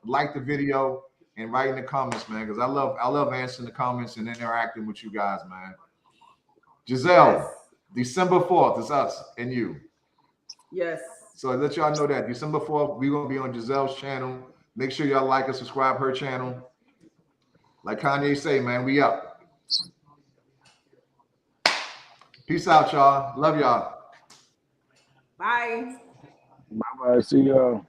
Speaker 2: like the video and write in the comments, man. Because I love answering the comments and interacting with you guys, man. Giselle,
Speaker 1: Yes.
Speaker 2: December 4th is us and you.
Speaker 1: Yes.
Speaker 2: So I let y'all know that December 4th, we're gonna be on Giselle's channel. Make sure y'all like and subscribe her channel. Like Kanye say, man, we up. Peace out, y'all. Love y'all.
Speaker 1: Bye.
Speaker 3: Bye-bye. See y'all.